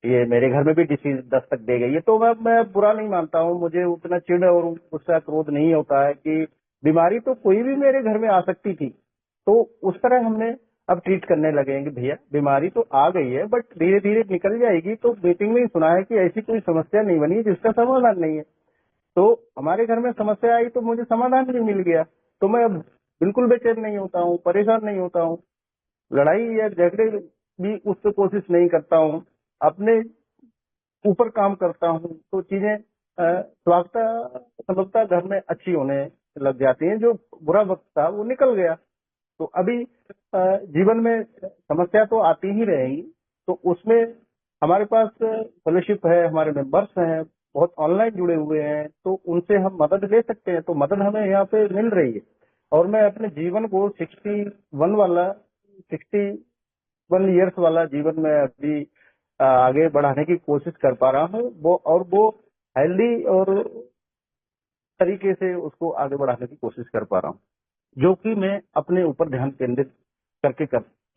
ये मेरे घर में भी डिसीज दस्तक दे गई है। तो मैं बुरा नहीं मानता हूँ, मुझे उतना चिढ़ और गुस्सा क्रोध नहीं होता है कि बीमारी तो कोई भी मेरे घर में आ सकती थी। तो उस तरह हमने अब ट्रीट करने लगे हैं कि भैया बीमारी तो आ गई है बट धीरे धीरे निकल जाएगी। तो मीटिंग में ही सुना है कि ऐसी कोई समस्या नहीं बनी जिसका समाधान नहीं है। तो हमारे घर में समस्या आई तो मुझे समाधान भी मिल गया। तो मैं अब बिल्कुल बेचैन नहीं होता हूँ, परेशान नहीं होता हूँ, लड़ाई या झगड़े भी उससे कोशिश नहीं करता हूँ, अपने ऊपर काम करता हूँ। तो चीजें स्वास्थ्य समझता घर में अच्छी होने लग जाती हैं। जो बुरा वक्त था वो निकल गया। तो अभी जीवन में समस्या तो आती ही रहेगी। तो उसमें हमारे पास फेलोशिप है, हमारे मेंबर्स हैं, बहुत ऑनलाइन जुड़े हुए हैं, तो उनसे हम मदद ले सकते हैं। तो मदद हमें यहाँ पे मिल रही है। और मैं अपने जीवन को 61 ईयर्स वाला जीवन में अभी आगे बढ़ाने की कोशिश कर पा रहा हूँ। वो हेल्दी और तरीके से उसको आगे बढ़ाने की कोशिश कर पा रहा हूँ, जो कि मैं अपने ऊपर ध्यान केंद्रित करके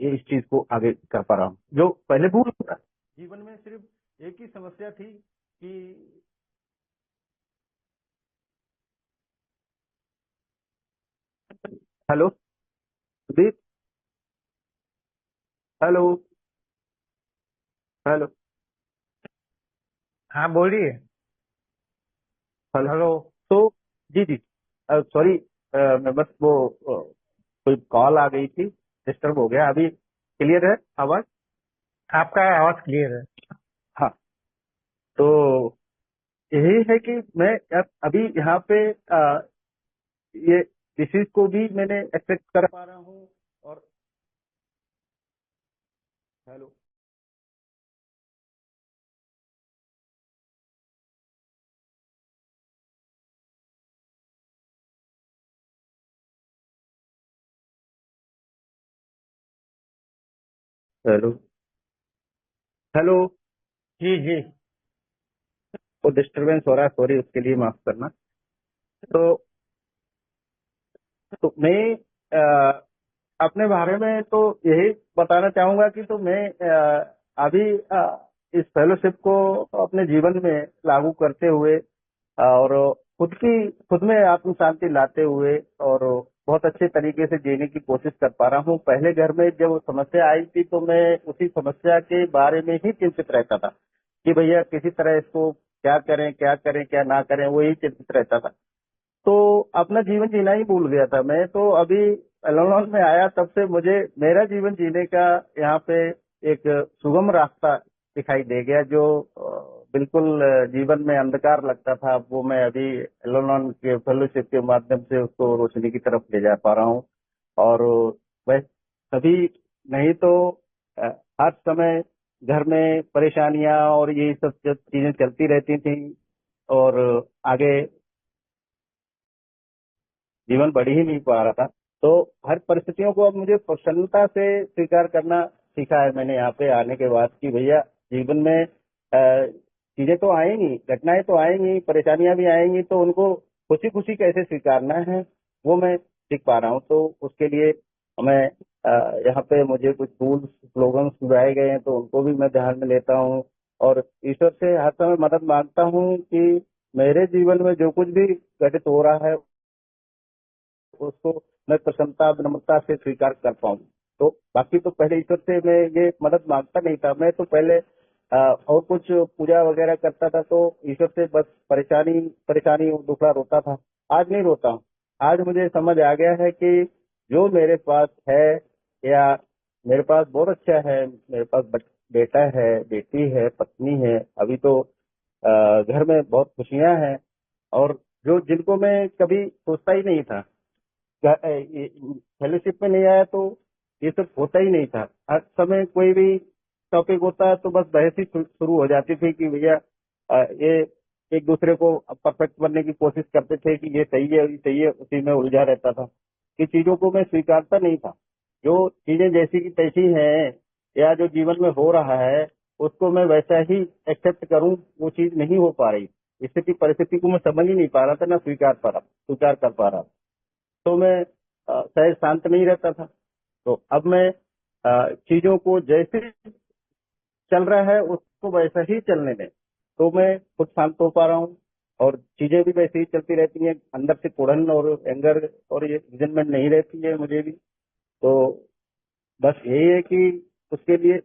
ये इस चीज को आगे कर पा रहा हूँ, जो पहले भूल रहा था। जीवन में सिर्फ एक ही समस्या थी कि हेलो सुदीप, हेलो, हेलो, हाँ बोलिए। हेलो। हेलो। तो जी जी, सॉरी, मैं बस वो कोई कॉल आ गई थी, डिस्टर्ब हो गया। अभी क्लियर है आवाज? आपका आवाज क्लियर है। हाँ। तो यही है कि मैं अब अभी यहाँ पे ये डिसीज को भी मैंने एक्सेप्ट कर पा रहा हूँ। और हेलो, हेलो, हेलो। जी जी। वो डिस्टरबेंस हो रहा है, सॉरी, उसके लिए माफ करना। तो मैं अपने बारे में तो यही बताना चाहूंगा कि तो मैं अभी इस फेलोशिप को अपने जीवन में लागू करते हुए और खुद में आत्म शांति लाते हुए और बहुत अच्छे तरीके से जीने की कोशिश कर पा रहा हूँ। पहले घर में जब समस्या आई थी तो मैं उसी समस्या के बारे में ही चिंतित रहता था कि भैया किसी तरह इसको क्या करें, क्या करें, क्या ना करें, वही चिंतित रहता था। तो अपना जीवन जीना ही भूल गया था मैं। तो अभी एलोनॉन में आया तब से मुझे मेरा जीवन जीने का यहाँ पे एक सुगम रास्ता दिखाई दे गया, जो बिल्कुल जीवन में अंधकार लगता था, वो मैं अभी एलोनॉन के फेलोशिप के माध्यम से उसको रोशनी की तरफ ले जा पा रहा हूँ। और वह सभी नहीं तो अ, हर समय घर में परेशानियां और यही सब चीजें चलती रहती थी, और आगे जीवन बढ़ ही नहीं पा रहा था। तो हर परिस्थितियों को अब मुझे प्रसन्नता से स्वीकार करना सीखा है मैंने यहाँ पे आने के बाद, कि भैया जीवन में चीजें तो आएंगी, घटनाएं तो आएंगी, परेशानियां भी आएंगी, तो उनको खुशी खुशी कैसे स्वीकारना है वो मैं सीख पा रहा हूँ। तो उसके लिए मैं यहाँ पे मुझे कुछ रूल्स स्लोगन सुझाए गए हैं, तो उनको भी मैं ध्यान में लेता हूँ, और ईश्वर से हर समय मदद मांगता हूँ कि मेरे जीवन में जो कुछ भी घटित हो रहा है उसको मैं प्रसन्नता विनम्रता से स्वीकार कर पाऊँ। तो बाकी तो पहले ईश्वर से मैं ये मदद मांगता नहीं था। मैं तो पहले और कुछ पूजा वगैरह करता था, तो ईश्वर से बस परेशानी परेशानी दुखड़ा रोता था। आज नहीं रोता हूँ। आज मुझे समझ आ गया है कि जो मेरे पास है, या मेरे पास बहुत अच्छा है, मेरे पास बेटा है, बेटी है, पत्नी है, अभी तो घर में बहुत खुशियां हैं, और जो जिनको मैं कभी सोचता ही नहीं था, फेलोशिप में नहीं आया तो ये सब होता ही नहीं था। हर समय कोई भी टॉपिक होता है तो बस बहस ही शुरू हो जाती थी कि भैया ये एक दूसरे को परफेक्ट बनने की कोशिश करते थे कि ये सही है, ये सही है, उसी में उलझा रहता था कि चीजों को मैं स्वीकारता नहीं था। जो चीजें जैसी की तैसी हैं, या जो जीवन में हो रहा है उसको मैं वैसा ही एक्सेप्ट करूं, वो चीज नहीं हो पा रही। स्थिति परिस्थिति को मैं समझ ही नहीं पा रहा था, ना स्वीकार कर पा रहा। तो मैं शायद शांत नहीं रहता था। तो अब मैं चीजों को जैसे चल रहा है उसको वैसा ही चलने दें, तो मैं खुद शांत हो पा रहा हूँ, और चीजें भी वैसे ही चलती रहती हैं। अंदर से कुड़न और एंगर और ये रिजनमेंट नहीं रहती है मुझे भी। तो बस यही है कि उसके लिए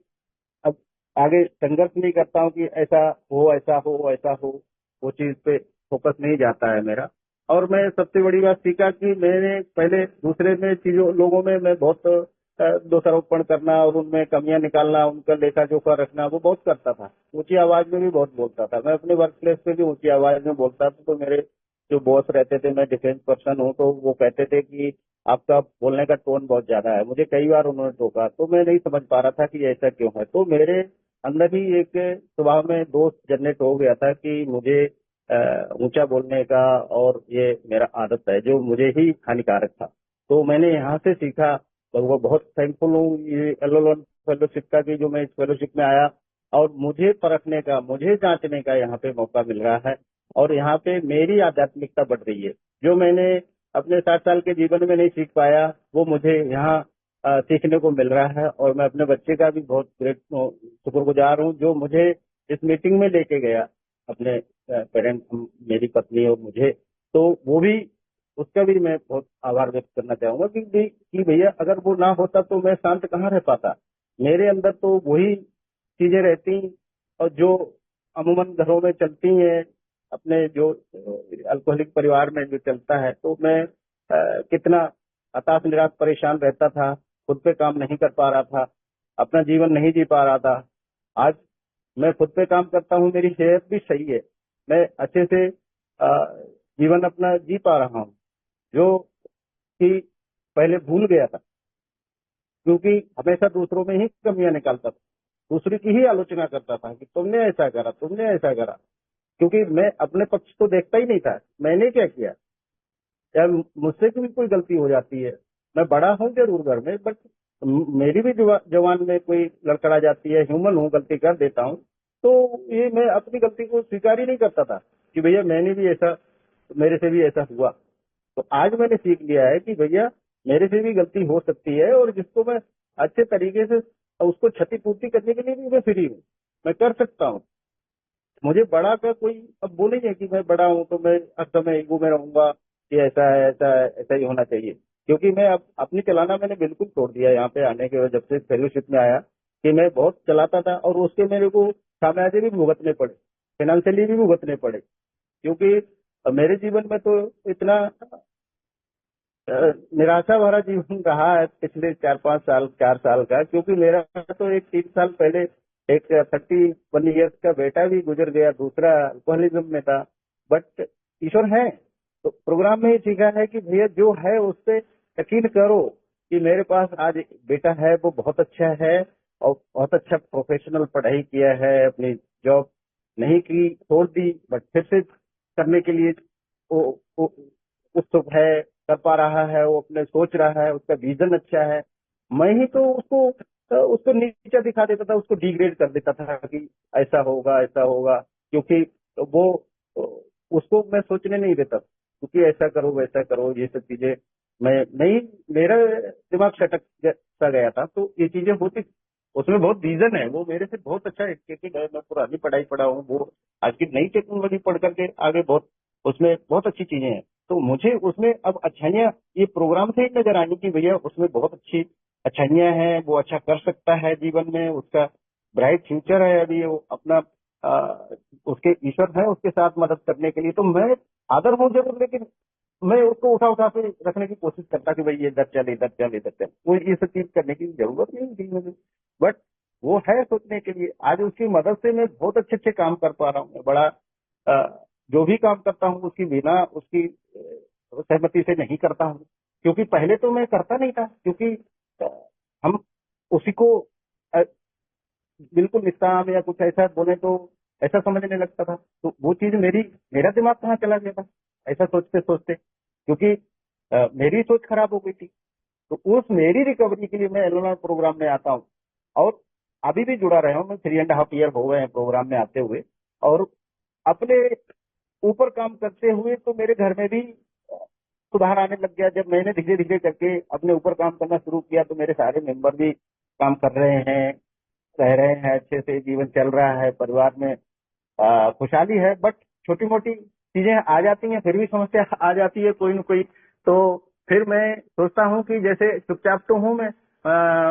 अब आगे संघर्ष नहीं करता हूँ कि ऐसा हो ऐसा हो ऐसा हो, वो चीज पे फोकस नहीं जाता है मेरा। और मैं सबसे बड़ी बात सीखा कि मैंने पहले दूसरे में चीजों लोगों में मैं बहुत दोषारोपण करना और उनमें कमियां निकालना, उनका लेखा जोखा रखना, वो बहुत करता था। ऊंची आवाज में भी बहुत बोलता था। मैं अपने वर्क प्लेस पे भी ऊंची आवाज में बोलता था, तो मेरे जो बॉस रहते थे, मैं डिफेंस पर्सन हूँ, तो वो कहते थे कि आपका बोलने का टोन बहुत ज्यादा है। मुझे कई बार उन्होंने टोका, तो मैं नहीं समझ पा रहा था कि ऐसा क्यों है। तो मेरे अंदर ही एक स्वभाव में दोष जनरेट हो गया था कि मुझे ऊंचा बोलने का, और ये मेरा आदत है जो मुझे ही हानिकारक था। तो मैंने यहाँ से सीखा, तो वो बहुत थैंकफुल हूँ ये एल फेलोशिप का, कि जो मैं इस फेलोशिप में आया और मुझे परखने का, मुझे जांचने का यहाँ पे मौका मिल रहा है, और यहाँ पे मेरी आध्यात्मिकता बढ़ रही है। जो मैंने अपने 60 साल के जीवन में नहीं सीख पाया, वो मुझे यहाँ सीखने को मिल रहा है। और मैं अपने बच्चे का भी बहुत ग्रेट शुक्रगुजार हूँ, जो मुझे इस मीटिंग में लेके गया, अपने पेरेंट्स, मेरी पत्नी और मुझे। तो वो भी, उसका भी मैं बहुत आभार व्यक्त करना चाहूंगा कि भैया अगर वो ना होता तो मैं शांत कहाँ रह पाता। मेरे अंदर तो वही चीजें रहती, और जो अमूमन घरों में चलती हैं, अपने जो अल्कोहलिक परिवार में जो चलता है, तो मैं कितना हताश निराश परेशान रहता था, खुद पे काम नहीं कर पा रहा था, अपना जीवन नहीं जी पा रहा था। आज मैं खुद पे काम करता हूँ, मेरी सेहत भी सही है, मैं अच्छे से जीवन अपना जी पा रहा हूँ, जो कि पहले भूल गया था, क्योंकि हमेशा दूसरों में ही कमियां निकालता था, दूसरे की ही आलोचना करता था कि तुमने ऐसा करा, तुमने ऐसा करा, क्योंकि मैं अपने पक्ष को देखता ही नहीं था, मैंने क्या किया, या मुझसे भी कोई गलती हो जाती है। मैं बड़ा हूँ जरूर घर में, बट मेरी भी जवान में कोई लड़खड़ा जाती है, ह्यूमन हूँ, गलती कर देता हूँ। तो ये मैं अपनी गलती को स्वीकार ही नहीं करता था कि भैया मैंने भी ऐसा, मेरे से भी ऐसा हुआ। तो आज मैंने सीख लिया है कि भैया मेरे से भी गलती हो सकती है, और जिसको मैं अच्छे तरीके से उसको क्षतिपूर्ति करने के लिए भी मैं फ्री हूँ, मैं कर सकता हूँ। मुझे बड़ा का कोई अब वो नहीं है कि मैं बड़ा हूँ तो मैं हर समय ईगो में रहूंगा कि ऐसा है, ऐसा है, ऐसा ही होना चाहिए। क्योंकि मैं अब अपनी चलाना मैंने बिल्कुल छोड़ दिया यहाँ पे आने के बाद, जब से फेलोशिप में आया, कि मैं बहुत चलाता था और उसके मेरे को खामियाजे भी भुगतने पड़े, फाइनेंशियली भी भुगतने पड़े। क्योंकि मेरे जीवन में तो इतना निराशा भरा जीवन रहा है पिछले 4 साल का, क्योंकि मेरा तो एक 3 साल पहले एक 31 ईयर्स का बेटा भी गुजर गया, दूसरा अल्कोहलिज्म में था। बट ईश्वर है। तो प्रोग्राम में ये सीखा है कि भैया जो है उस पे यकीन करो कि मेरे पास आज एक बेटा है, वो बहुत अच्छा है और बहुत अच्छा प्रोफेशनल पढ़ाई किया है, अपनी जॉब नहीं की, छोड़ दी, बट फिर से करने के लिए वो उत्सुक है, कर पा रहा है, वो अपने सोच रहा है, उसका विजन अच्छा है। मैं ही तो उसको नीचा दिखा देता था, उसको डिग्रेड कर देता था कि ऐसा होगा ऐसा होगा, क्योंकि वो उसको मैं सोचने नहीं देता, क्योंकि ऐसा करो वैसा करो, ये सब चीजें मैं नहीं, मेरा दिमाग सटक सा गया था। तो ये चीजें होती, उसमें बहुत रीजन है, वो मेरे से बहुत अच्छा एजुकेटेड है, मैं पुरानी पढ़ाई पढ़ा हूँ, वो आज की नई टेक्नोलॉजी पढ़ करके आगे बहुत, उसमें बहुत अच्छी चीजें हैं। तो मुझे उसमें अब अच्छाइयाँ ये प्रोग्राम से ही नजर आनी कि भैया उसमें बहुत अच्छी अच्छाइयाँ हैं, वो अच्छा कर सकता है जीवन में, उसका ब्राइट फ्यूचर है, अभी वो अपना उसके ईश्वर है उसके साथ मदद करने के लिए। तो मैं आदर हूँ जरूर, लेकिन मैं उसको उठा उठा के रखने की कोशिश करता कि भाई ये इधर चल इधर चल इधर चल, वो ये सब चीज करने की जरूरत नहीं थी मुझे। बट वो है सोचने के लिए, आज उसकी मदद से मैं बहुत अच्छे अच्छे काम कर पा रहा हूँ। मैं बड़ा जो भी काम करता हूँ उसकी बिना उसकी सहमति से नहीं करता हूँ, क्योंकि पहले तो मैं करता नहीं था, क्योंकि अ, हम उसी को अ, बिल्कुल निष्काम या कुछ ऐसा बोले तो ऐसा समझने लगता था। तो वो चीज मेरा दिमाग कहाँ चला गया था ऐसा सोचते सोचते, क्योंकि मेरी सोच खराब हो गई थी। तो उस मेरी रिकवरी के लिए मैं एलओआर प्रोग्राम में आता हूँ, और अभी भी जुड़ा रहा हूँ। मैं 3.5 ईयर हो गए हैं प्रोग्राम में आते हुए, और अपने ऊपर काम करते हुए तो मेरे घर में भी सुधार आने लग गया। जब मैंने धीरे धीरे करके अपने ऊपर काम करना शुरू किया तो मेरे सारे मेंबर भी काम कर रहे हैं, रह रहे हैं, अच्छे से जीवन चल रहा है, परिवार में खुशहाली है। बट छोटी मोटी चीजें आ जाती हैं, फिर भी समस्या आ जाती है कोई न कोई। तो फिर मैं सोचता हूँ कि जैसे चुपचाप तो हूँ मैं,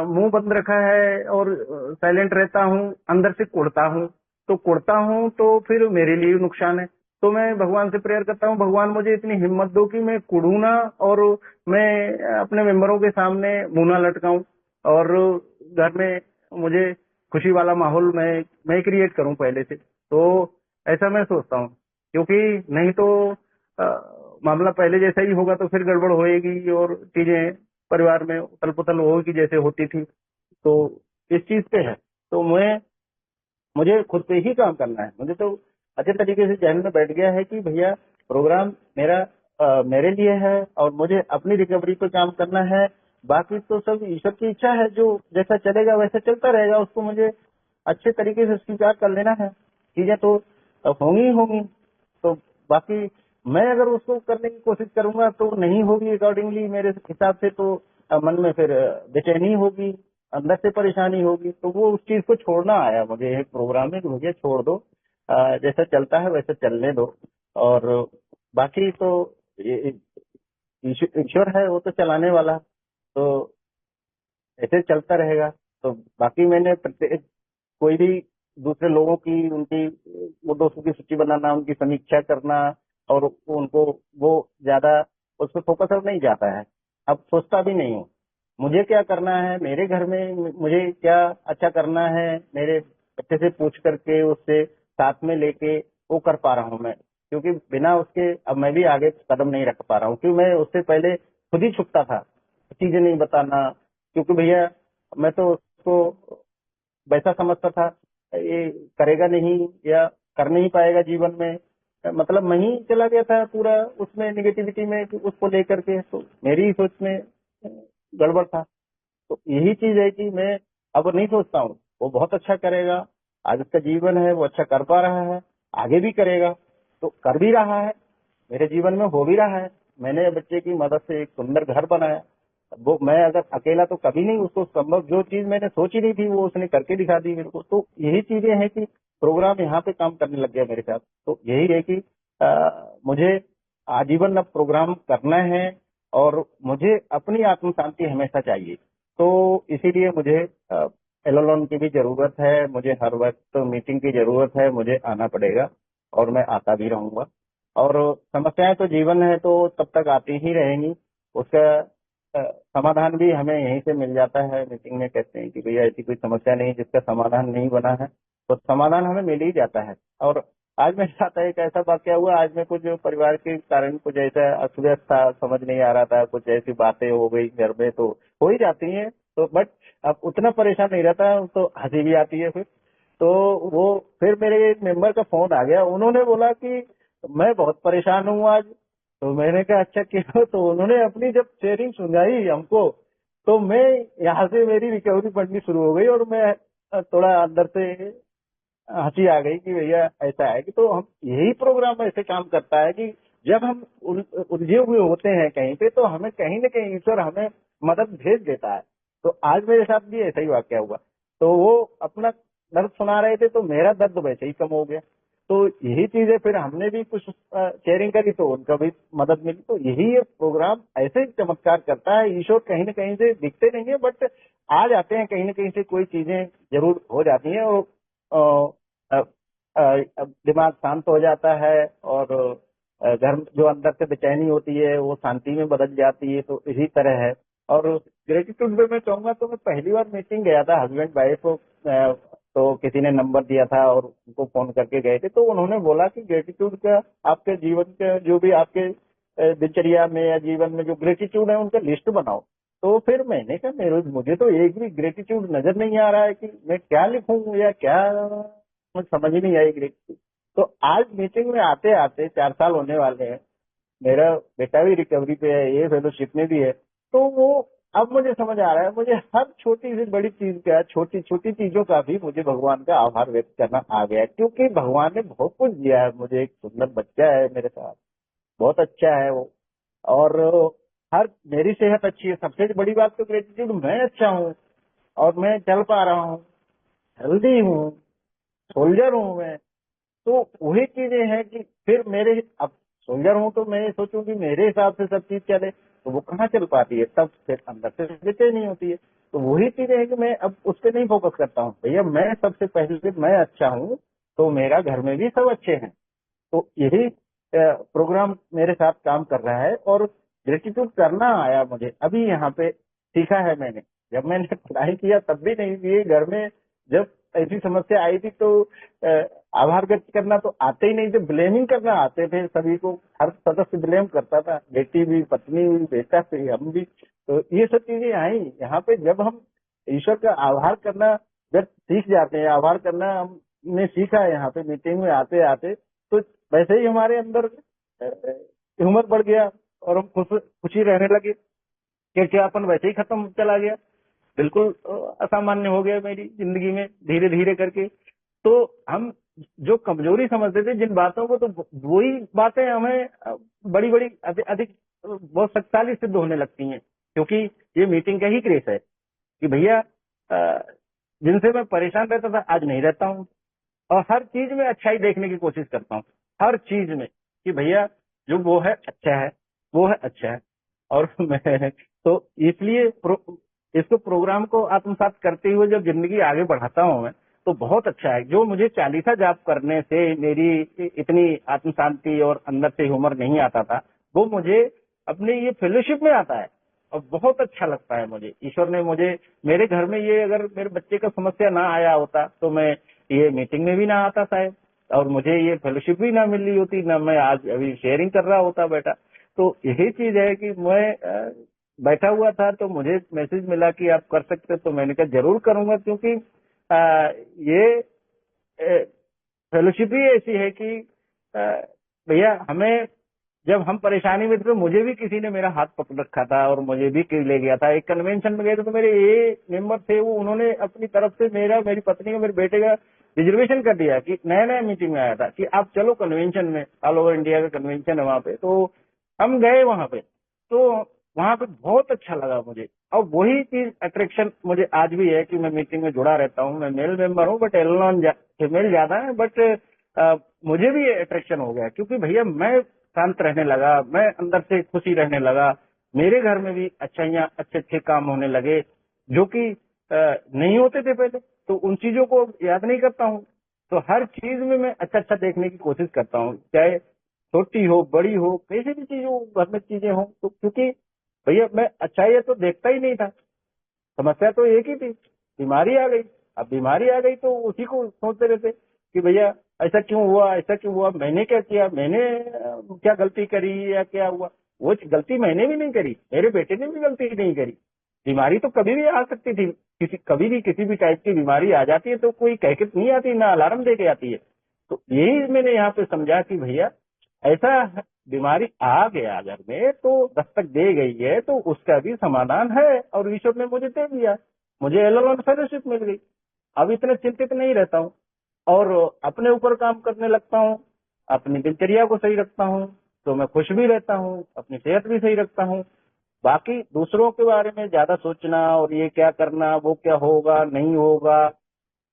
मुंह बंद रखा है और साइलेंट रहता हूँ, अंदर से कुड़ता हूँ। तो कुड़ता हूँ तो फिर मेरे लिए नुकसान है। तो मैं भगवान से प्रेयर करता हूँ, भगवान मुझे इतनी हिम्मत दो कि मैं कुड़ू ना, और मैं अपने मेंबरों के सामने मुंह ना लटकाऊं, और घर में मुझे खुशी वाला माहौल मैं क्रिएट करूं पहले से। तो ऐसा मैं सोचता हूँ, क्योंकि नहीं तो मामला पहले जैसा ही होगा तो फिर गड़बड़ होएगी और चीजें परिवार में उथल पुथल होगी जैसे होती थी। तो इस चीज पे है। तो मुझे खुद पे ही काम करना है। मुझे तो अच्छे तरीके से जहन में बैठ गया है कि भैया प्रोग्राम मेरा मेरे लिए है और मुझे अपनी रिकवरी पे काम करना है। बाकी तो सब ईश्वर की इच्छा है, जो जैसा चलेगा वैसा चलता रहेगा, उसको मुझे अच्छे तरीके से स्वीकार कर लेना है। चीजें तो होंगी ही होंगी। तो बाकी मैं अगर उसको करने की कोशिश करूंगा तो नहीं होगी अकॉर्डिंगली मेरे हिसाब से, तो मन में फिर बेचैनी होगी, अंदर से परेशानी होगी। तो वो उस चीज को छोड़ना आया मुझे एक प्रोग्राम में कि मुझे छोड़ दो, जैसा चलता है वैसा चलने दो। और बाकी तो ईश्वर है, वो तो चलाने वाला, तो ऐसे चलता रहेगा। तो बाकी मैंने प्रत्येक कोई भी दूसरे लोगों की उनकी वो दोस्तों की सूची बनाना, उनकी समीक्षा करना, और उनको वो ज्यादा उस पर फोकस अब नहीं जाता है। अब सोचता भी नहीं हूँ मुझे क्या करना है, मेरे घर में मुझे क्या अच्छा करना है, मेरे बच्चे से पूछ करके उससे साथ में लेके वो कर पा रहा हूँ मैं। क्योंकि बिना उसके अब मैं भी आगे कदम नहीं रख पा रहा हूँ, क्योंकि मैं उससे पहले खुद ही छुपता था, चीजें नहीं बताना, क्योंकि भैया मैं तो उसको वैसा समझता था ये करेगा नहीं या कर नहीं पाएगा जीवन में। मतलब मैं ही चला गया था पूरा उसमें निगेटिविटी में कि उसको लेकर के, तो मेरी ही सोच में गड़बड़ था। तो यही चीज है कि मैं अब नहीं सोचता हूँ वो बहुत अच्छा करेगा, आज उसका जीवन है, वो अच्छा कर पा रहा है, आगे भी करेगा, तो कर भी रहा है, मेरे जीवन में हो भी रहा है। मैंने बच्चे की मदद से एक सुंदर घर बनाया। वो मैं अगर अकेला तो कभी नहीं उसको संभव, जो चीज मैंने सोची नहीं थी वो उसने करके दिखा दी मेरे को। तो यही चीजें हैं कि प्रोग्राम यहाँ पे काम करने लग गया मेरे साथ। तो यही है कि मुझे आजीवन अब प्रोग्राम करना है, और मुझे अपनी आत्म शांति हमेशा चाहिए। तो इसीलिए मुझे एलोलोन की भी जरूरत है, मुझे हर वक्त मीटिंग की जरूरत है, मुझे आना पड़ेगा और मैं आता भी रहूंगा। और समस्याएं तो जीवन है तो तब तक आती ही रहेंगी। उसका समाधान भी हमें यहीं से मिल जाता है। मीटिंग में कहते हैं कि भैया ऐसी कोई समस्या नहीं जिसका समाधान नहीं बना है, तो समाधान हमें मिल ही जाता है। और आज मेरे साथ एक ऐसा वाक्य हुआ, आज मैं कुछ परिवार के कारण कुछ ऐसा अस्त था, समझ नहीं आ रहा था, कुछ ऐसी बातें हो गई घर में, तो हो ही जाती हैं। तो बट अब उतना परेशान नहीं रहता, तो हंसी भी आती है फिर। तो वो फिर मेरे एक मेंबर का फोन आ गया, उन्होंने बोला कि मैं बहुत परेशान हूँ आज। तो मैंने कहा अच्छा क्यों? तो उन्होंने अपनी जब शेयरिंग सुनाई हमको, तो मैं यहाँ से मेरी रिकवरी बढ़नी शुरू हो गई, और मैं थोड़ा अंदर से हंसी आ गई कि भैया ऐसा है कि तो हम यही प्रोग्राम ऐसे काम करता है कि जब हम उलझे हुए होते हैं कहीं पे, तो हमें कहीं ना कहीं ईश्वर हमें मदद भेज देता है। तो आज मेरे साथ भी ऐसा ही वाकया हुआ। तो वो अपना दर्द सुना रहे थे, तो मेरा दर्द वैसे ही कम हो गया। तो यही चीजें फिर हमने भी कुछ शेयरिंग करी, तो उनका भी मदद मिली। तो यही ये प्रोग्राम ऐसे ही चमत्कार करता है। ईश्वर कहीं ना कहीं से दिखते नहीं है, बट आ जाते हैं, कहीं ना कहीं से कोई चीजें जरूर हो जाती हैं। और दिमाग शांत हो जाता है, और घर में जो अंदर से बेचैनी होती है वो शांति में बदल जाती है। तो इसी तरह है। और ग्रेटिट्यूड में मैं कहूंगा, तो मैं पहली बार मीटिंग गया था, हस्बैंड वाइफ को तो किसी ने नंबर दिया था और उनको फोन करके गए थे। तो उन्होंने बोला कि ग्रेटिट्यूड का आपके जीवन का जो भी आपके दिनचर्या में या जीवन में जो ग्रेटिट्यूड है उनका लिस्ट बनाओ। तो फिर मैंने कहा मेरे मुझे तो एक भी ग्रेटिट्यूड नजर नहीं आ रहा है कि मैं क्या लिखूं या क्या, मुझे समझ ही नहीं आई ग्रेटिट्यूड। तो आज मीटिंग में आते आते 4 साल होने वाले हैं, मेरा बेटा भी रिकवरी पे है, ये फेलोशिप में भी है। तो वो अब मुझे समझ आ रहा है, मुझे हर छोटी से बड़ी चीज का, छोटी छोटी चीजों का भी मुझे भगवान का आभार व्यक्त करना आ गया है। क्योंकि भगवान ने बहुत कुछ दिया है मुझे। एक सुंदर बच्चा है मेरे साथ, बहुत अच्छा है वो। और हर मेरी सेहत अच्छी है। सबसे बड़ी बात तो ग्रेटिट्यूड, मैं अच्छा हूँ और मैं चल पा रहा हूँ, हेल्दी हूँ, सोल्जर हूँ मैं। तो वही चीजें हैं कि फिर मेरे, अब सोल्जर हूं तो मैं सोचूं कि मेरे हिसाब से सब चीज चले, तो वो कहाँ चल पाती है, तब फिर अंदर से बेचैनी होती है। तो वही चीजें हैं कि मैं अब उस पर नहीं फोकस करता हूँ। भैया मैं सबसे पहले मैं अच्छा हूँ, तो मेरा घर में भी सब अच्छे हैं। तो यही प्रोग्राम मेरे साथ काम कर रहा है। और ग्रेटिट्यूड करना आया मुझे अभी यहाँ पे, सीखा है मैंने। जब मैंने पढ़ाई किया तब भी नहीं, ये घर में जब ऐसी समस्या आई थी, तो आभार व्यक्त करना तो आते ही नहीं थे, ब्लेमिंग करना आते थे सभी को। हर सदस्य ब्लेम करता था, बेटी भी, पत्नी भी, बेटा भी, हम भी। तो ये सब चीजें आई यहाँ पे। जब हम ईश्वर का आभार करना जब सीख जाते हैं, आभार करना हमने सीखा है यहाँ पे मीटिंग में आते आते, तो वैसे ही हमारे अंदर ह्यूमर बढ़ गया, और हम खुशी रहने लगे। चिड़चिड़ापन वैसे ही खत्म चला गया, बिल्कुल असामान्य हो गया मेरी जिंदगी में धीरे धीरे करके। तो हम जो कमजोरी समझते थे जिन बातों को, तो वही बातें हमें बड़ी बड़ी अधिक बहुत शक्तिशाली सिद्ध होने लगती हैं। क्योंकि ये मीटिंग का ही क्रेज है कि भैया जिनसे मैं परेशान रहता था आज नहीं रहता हूँ, और हर चीज में अच्छाई देखने की कोशिश करता हूँ। हर चीज में कि भैया जो वो है अच्छा है, वो है अच्छा है। और मैं तो इसलिए इसको प्रोग्राम को आत्मसात करते हुए जब जिंदगी आगे बढ़ाता हूँ मैं, तो बहुत अच्छा है। जो मुझे 40 जाप करने से मेरी इतनी आत्म शांति और अंदर से ह्यूमर नहीं आता था, वो मुझे अपने ये फेलोशिप में आता है, और बहुत अच्छा लगता है मुझे। ईश्वर ने मुझे, मेरे घर में ये अगर मेरे बच्चे का समस्या ना आया होता तो मैं ये मीटिंग में भी ना आता शायद, और मुझे ये फेलोशिप भी ना मिली होती, ना मैं आज अभी शेयरिंग कर रहा होता बेटा। तो यही चीज है कि मैं बैठा हुआ था तो मुझे मैसेज मिला कि आप कर सकते, तो मैंने कहा जरूर करूंगा। क्योंकि ये फेलोशिप ही ऐसी है कि भैया हमें, जब हम परेशानी में थे तो मुझे भी किसी ने मेरा हाथ पकड़ रखा था और मुझे भी ले गया था। एक कन्वेंशन में गए थे, तो मेरे ये मेंबर थे, वो उन्होंने अपनी तरफ से मेरा, मेरी पत्नी और मेरे बेटे का रिजर्वेशन कर दिया कि नया नया मीटिंग में आया था कि आप चलो कन्वेंशन में, ऑल ओवर इंडिया का कन्वेंशन है वहां पे। तो हम गए वहां पे, तो वहां पे बहुत अच्छा लगा मुझे। और वही चीज अट्रैक्शन मुझे आज भी है कि मैं मीटिंग में जुड़ा रहता हूँ। मैं मेल मेंबर हूँ, बट एल फीमेल ज्यादा है, बट मुझे भी अट्रैक्शन हो गया। क्योंकि भैया मैं शांत रहने लगा, मैं अंदर से खुशी रहने लगा, मेरे घर में भी अच्छाइयाँ, अच्छे अच्छे काम होने लगे जो कि नहीं होते थे पहले। तो उन चीजों को याद नहीं करता हूँ। तो हर चीज में मैं अच्छा अच्छा देखने की कोशिश करता हूँ, चाहे छोटी हो, बड़ी हो, कैसी भी चीज हो, घर में चीजें हो। तो क्योंकि भैया मैं अच्छाई तो देखता ही नहीं था। समस्या तो एक ही थी, बीमारी आ गई। अब बीमारी आ गई तो उसी को सोचते रहते कि भैया ऐसा क्यों हुआ, ऐसा क्यों हुआ, मैंने क्या किया, मैंने क्या गलती करी या क्या हुआ। वो गलती मैंने भी नहीं करी, मेरे बेटे ने भी गलती नहीं करी। बीमारी तो कभी भी आ सकती थी, कभी भी किसी भी टाइप की बीमारी आ जाती है तो कोई कह के नहीं आती, ना अलार्म दे के आती है। तो यही मैंने यहाँ पे समझा कि भैया ऐसा बीमारी आ गया घर में तो दस्तक दे गई है तो उसका भी समाधान है, और ईश्वर ने मुझे दे दिया, मुझे एल फेलोशिप मिल गई। अब इतने चिंतित नहीं रहता हूँ और अपने ऊपर काम करने लगता हूँ, अपनी दिनचर्या को सही रखता हूँ तो मैं खुश भी रहता हूँ, अपनी सेहत भी सही रखता हूँ। बाकी दूसरों के बारे में ज्यादा सोचना और ये क्या करना, वो क्या होगा नहीं होगा,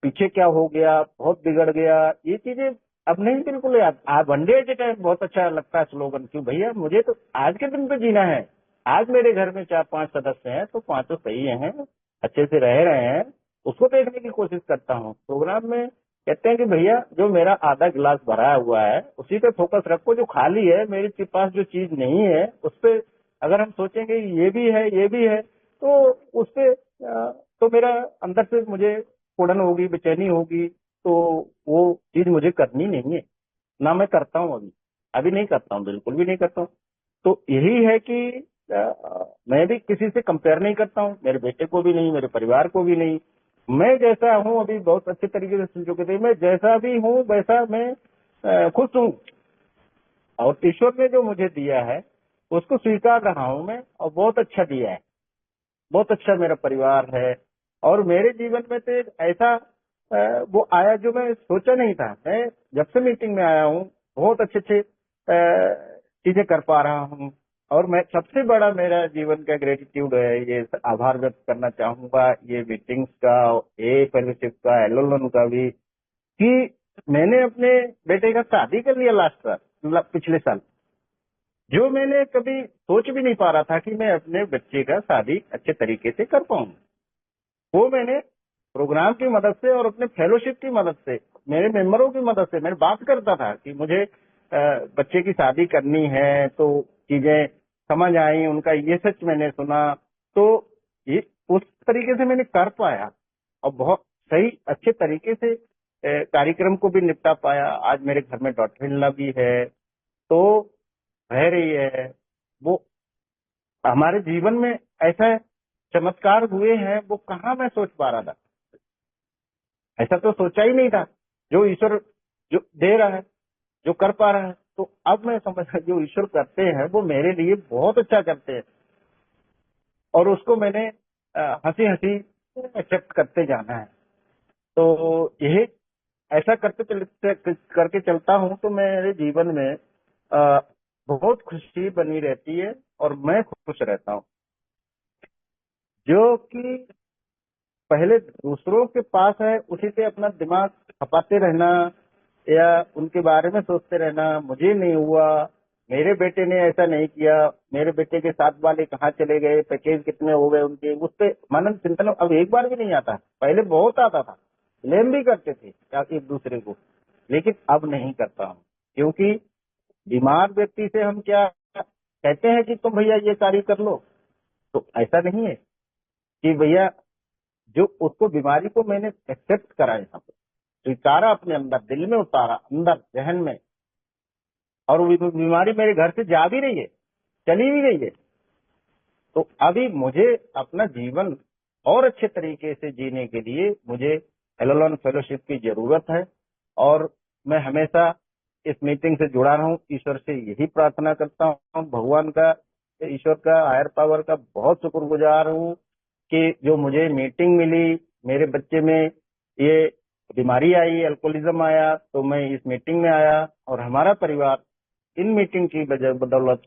पीछे क्या हो गया, बहुत बिगड़ गया, ये चीजें अब नहीं बिल्कुल याद। One day at A time बहुत अच्छा लगता है स्लोगन, क्यों भैया मुझे तो आज के दिन पे जीना है। आज मेरे घर में 4-5 सदस्य हैं तो पांचों सही हैं, अच्छे से रह रहे हैं, उसको देखने की कोशिश करता हूँ। प्रोग्राम में कहते हैं कि भैया जो मेरा आधा गिलास भरा हुआ है उसी पे फोकस रखो, जो खाली है मेरे पास जो चीज नहीं है उस पे अगर हम सोचेंगे ये भी है ये भी है तो उस पे तो मेरा अंदर से मुझे उड़न होगी, बेचैनी होगी, तो वो चीज मुझे करनी नहीं है, ना मैं करता हूँ। अभी अभी नहीं करता हूँ, बिल्कुल भी नहीं करता हूँ। तो यही है कि मैं भी किसी से कंपेयर नहीं करता हूँ, मेरे बेटे को भी नहीं, मेरे परिवार को भी नहीं। मैं जैसा हूँ अभी बहुत अच्छे तरीके से सुन चुके थे, मैं जैसा भी हूँ वैसा मैं खुश हूँ, और ईश्वर ने जो मुझे दिया है उसको स्वीकार रहा हूँ मैं, और बहुत अच्छा दिया है, बहुत अच्छा मेरा परिवार है। और मेरे जीवन में तो एक ऐसा वो आया जो मैं सोचा नहीं था। मैं जब से मीटिंग में आया हूँ बहुत अच्छे अच्छे चीजें कर पा रहा हूँ, और मैं सबसे बड़ा मेरा जीवन का ग्रेटिट्यूड है, ये आभार व्यक्त करना चाहूंगा ये मीटिंग्स का, ए फेलोशिप का, एलओलन का भी, कि मैंने अपने बेटे का शादी कर लिया लास्ट साल, मतलब पिछले साल। जो मैंने कभी सोच भी नहीं पा रहा था कि मैं अपने बच्चे का शादी अच्छे तरीके से कर पाऊंगा, वो मैंने प्रोग्राम की मदद से और अपने फेलोशिप की मदद से, मेरे मेंबरों की मदद से, मैं बात करता था कि मुझे बच्चे की शादी करनी है, तो चीजें समझ आई, उनका ये सच मैंने सुना, तो ये उस तरीके से मैंने कर पाया और बहुत सही अच्छे तरीके से कार्यक्रम को भी निपटा पाया। आज मेरे घर में डॉटर भी है, तो रह रही है। वो हमारे जीवन में ऐसा चमत्कार हुए हैं वो कहाँ मैं सोच पा रहा था, ऐसा तो सोचा ही नहीं था। जो ईश्वर जो दे रहा है, जो कर पा रहा है, तो अब मैं समझ जो ईश्वर करते हैं वो मेरे लिए बहुत अच्छा करते हैं, और उसको मैंने हंसी हंसी एक्सेप्ट करते जाना है। तो यही ऐसा करके चलता हूँ तो मेरे जीवन में बहुत खुशी बनी रहती है और मैं खुश रहता हूँ। जो कि पहले दूसरों के पास है उसी पे अपना दिमाग खपाते रहना या उनके बारे में सोचते रहना, मुझे नहीं हुआ, मेरे बेटे ने ऐसा नहीं किया, मेरे बेटे के साथ वाले कहाँ चले गए, पैकेज कितने हो गए उनके, उस पे मनन चिंतन अब एक बार भी नहीं आता। पहले बहुत आता था, ब्लेम भी करते थे एक दूसरे को, लेकिन अब नहीं करता हूँ। क्योंकि बीमार व्यक्ति से हम क्या कहते हैं कि तुम भैया ये कार्य कर लो, तो ऐसा नहीं है कि भैया जो उसको बीमारी को मैंने एक्सेप्ट करा, यहाँ पे स्वीकारा, अपने अंदर दिल में उतारा, अंदर जहन में, और वो बीमारी मेरे घर से जा भी रही है, चली भी गई है। तो अभी मुझे अपना जीवन और अच्छे तरीके से जीने के लिए मुझे एलओलन फेलोशिप की जरूरत है, और मैं हमेशा इस मीटिंग से जुड़ा रहूं। ईश्वर से यही प्रार्थना करता हूं, भगवान का, ईश्वर का, हायर पावर का बहुत शुक्रगुजार हूं कि जो मुझे मीटिंग मिली, मेरे बच्चे में ये बीमारी आई, अल्कोहलिज्म आया, तो मैं इस मीटिंग में आया, और हमारा परिवार इन मीटिंग की बदौलत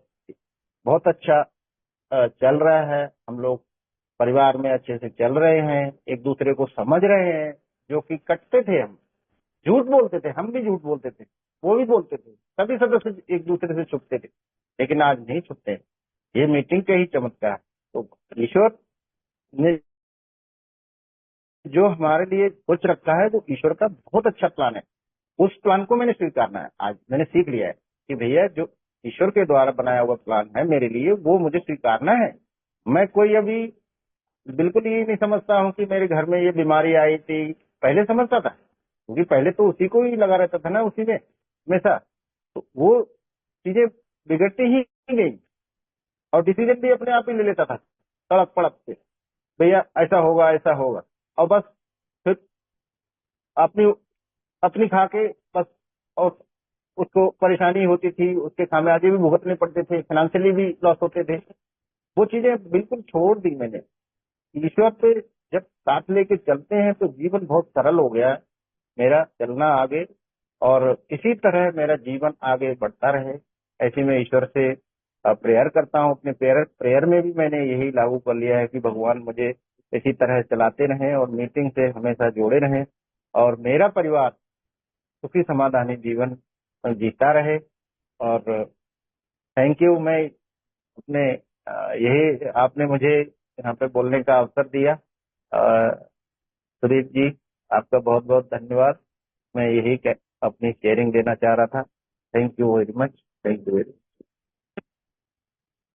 बहुत अच्छा चल रहा है। हम लोग परिवार में अच्छे से चल रहे हैं, एक दूसरे को समझ रहे हैं। जो कि कटते थे, हम झूठ बोलते थे, हम भी झूठ बोलते थे, वो भी बोलते थे, सभी सदस्य एक दूसरे से छुपते थे, लेकिन आज नहीं छुपते। ये मीटिंग के ही चमत्कार। तो ईश्वर ने जो हमारे लिए सोच रखा है वो ईश्वर का बहुत अच्छा प्लान है, उस प्लान को मैंने स्वीकारना है। आज मैंने सीख लिया है कि भैया जो ईश्वर के द्वारा बनाया हुआ प्लान है मेरे लिए वो मुझे स्वीकारना है, मैं कोई अभी बिल्कुल ये नहीं समझता हूँ कि मेरे घर में ये बीमारी आई थी। पहले समझता था, क्योंकि पहले तो उसी को ही लगा रहता था ना, उसी में हमेशा। तो वो चीजें बिगड़ती ही गई, और डिसीजन भी अपने आप ही ले लेता था तड़क पड़क से, भैया ऐसा होगा ऐसा होगा, और बस फिर अपनी अपनी खा के बस। और उसको परेशानी होती थी, उसके खामियाजे भी भुगतने पड़ते थे, फाइनेंशियली भी लॉस होते थे। वो चीजें बिल्कुल छोड़ दी मैंने। ईश्वर पे जब साथ लेके चलते हैं तो जीवन बहुत सरल हो गया है मेरा चलना आगे, और इसी तरह मेरा जीवन आगे बढ़ता रहे, ऐसे में ईश्वर से प्रेयर करता हूँ। अपने प्रेयर प्रेयर में भी मैंने यही लागू कर लिया है कि भगवान मुझे इसी तरह चलाते रहें और मीटिंग से हमेशा जोड़े रहें, और मेरा परिवार सुखी समाधानी जीवन जीता रहे। और थैंक यू। मैं अपने यही आपने मुझे यहाँ पे बोलने का अवसर दिया। सुदीप जी, आपका बहुत बहुत धन्यवाद। मैं यही अपनी शेयरिंग देना चाह रहा था। Thank you very much. Thank you very much.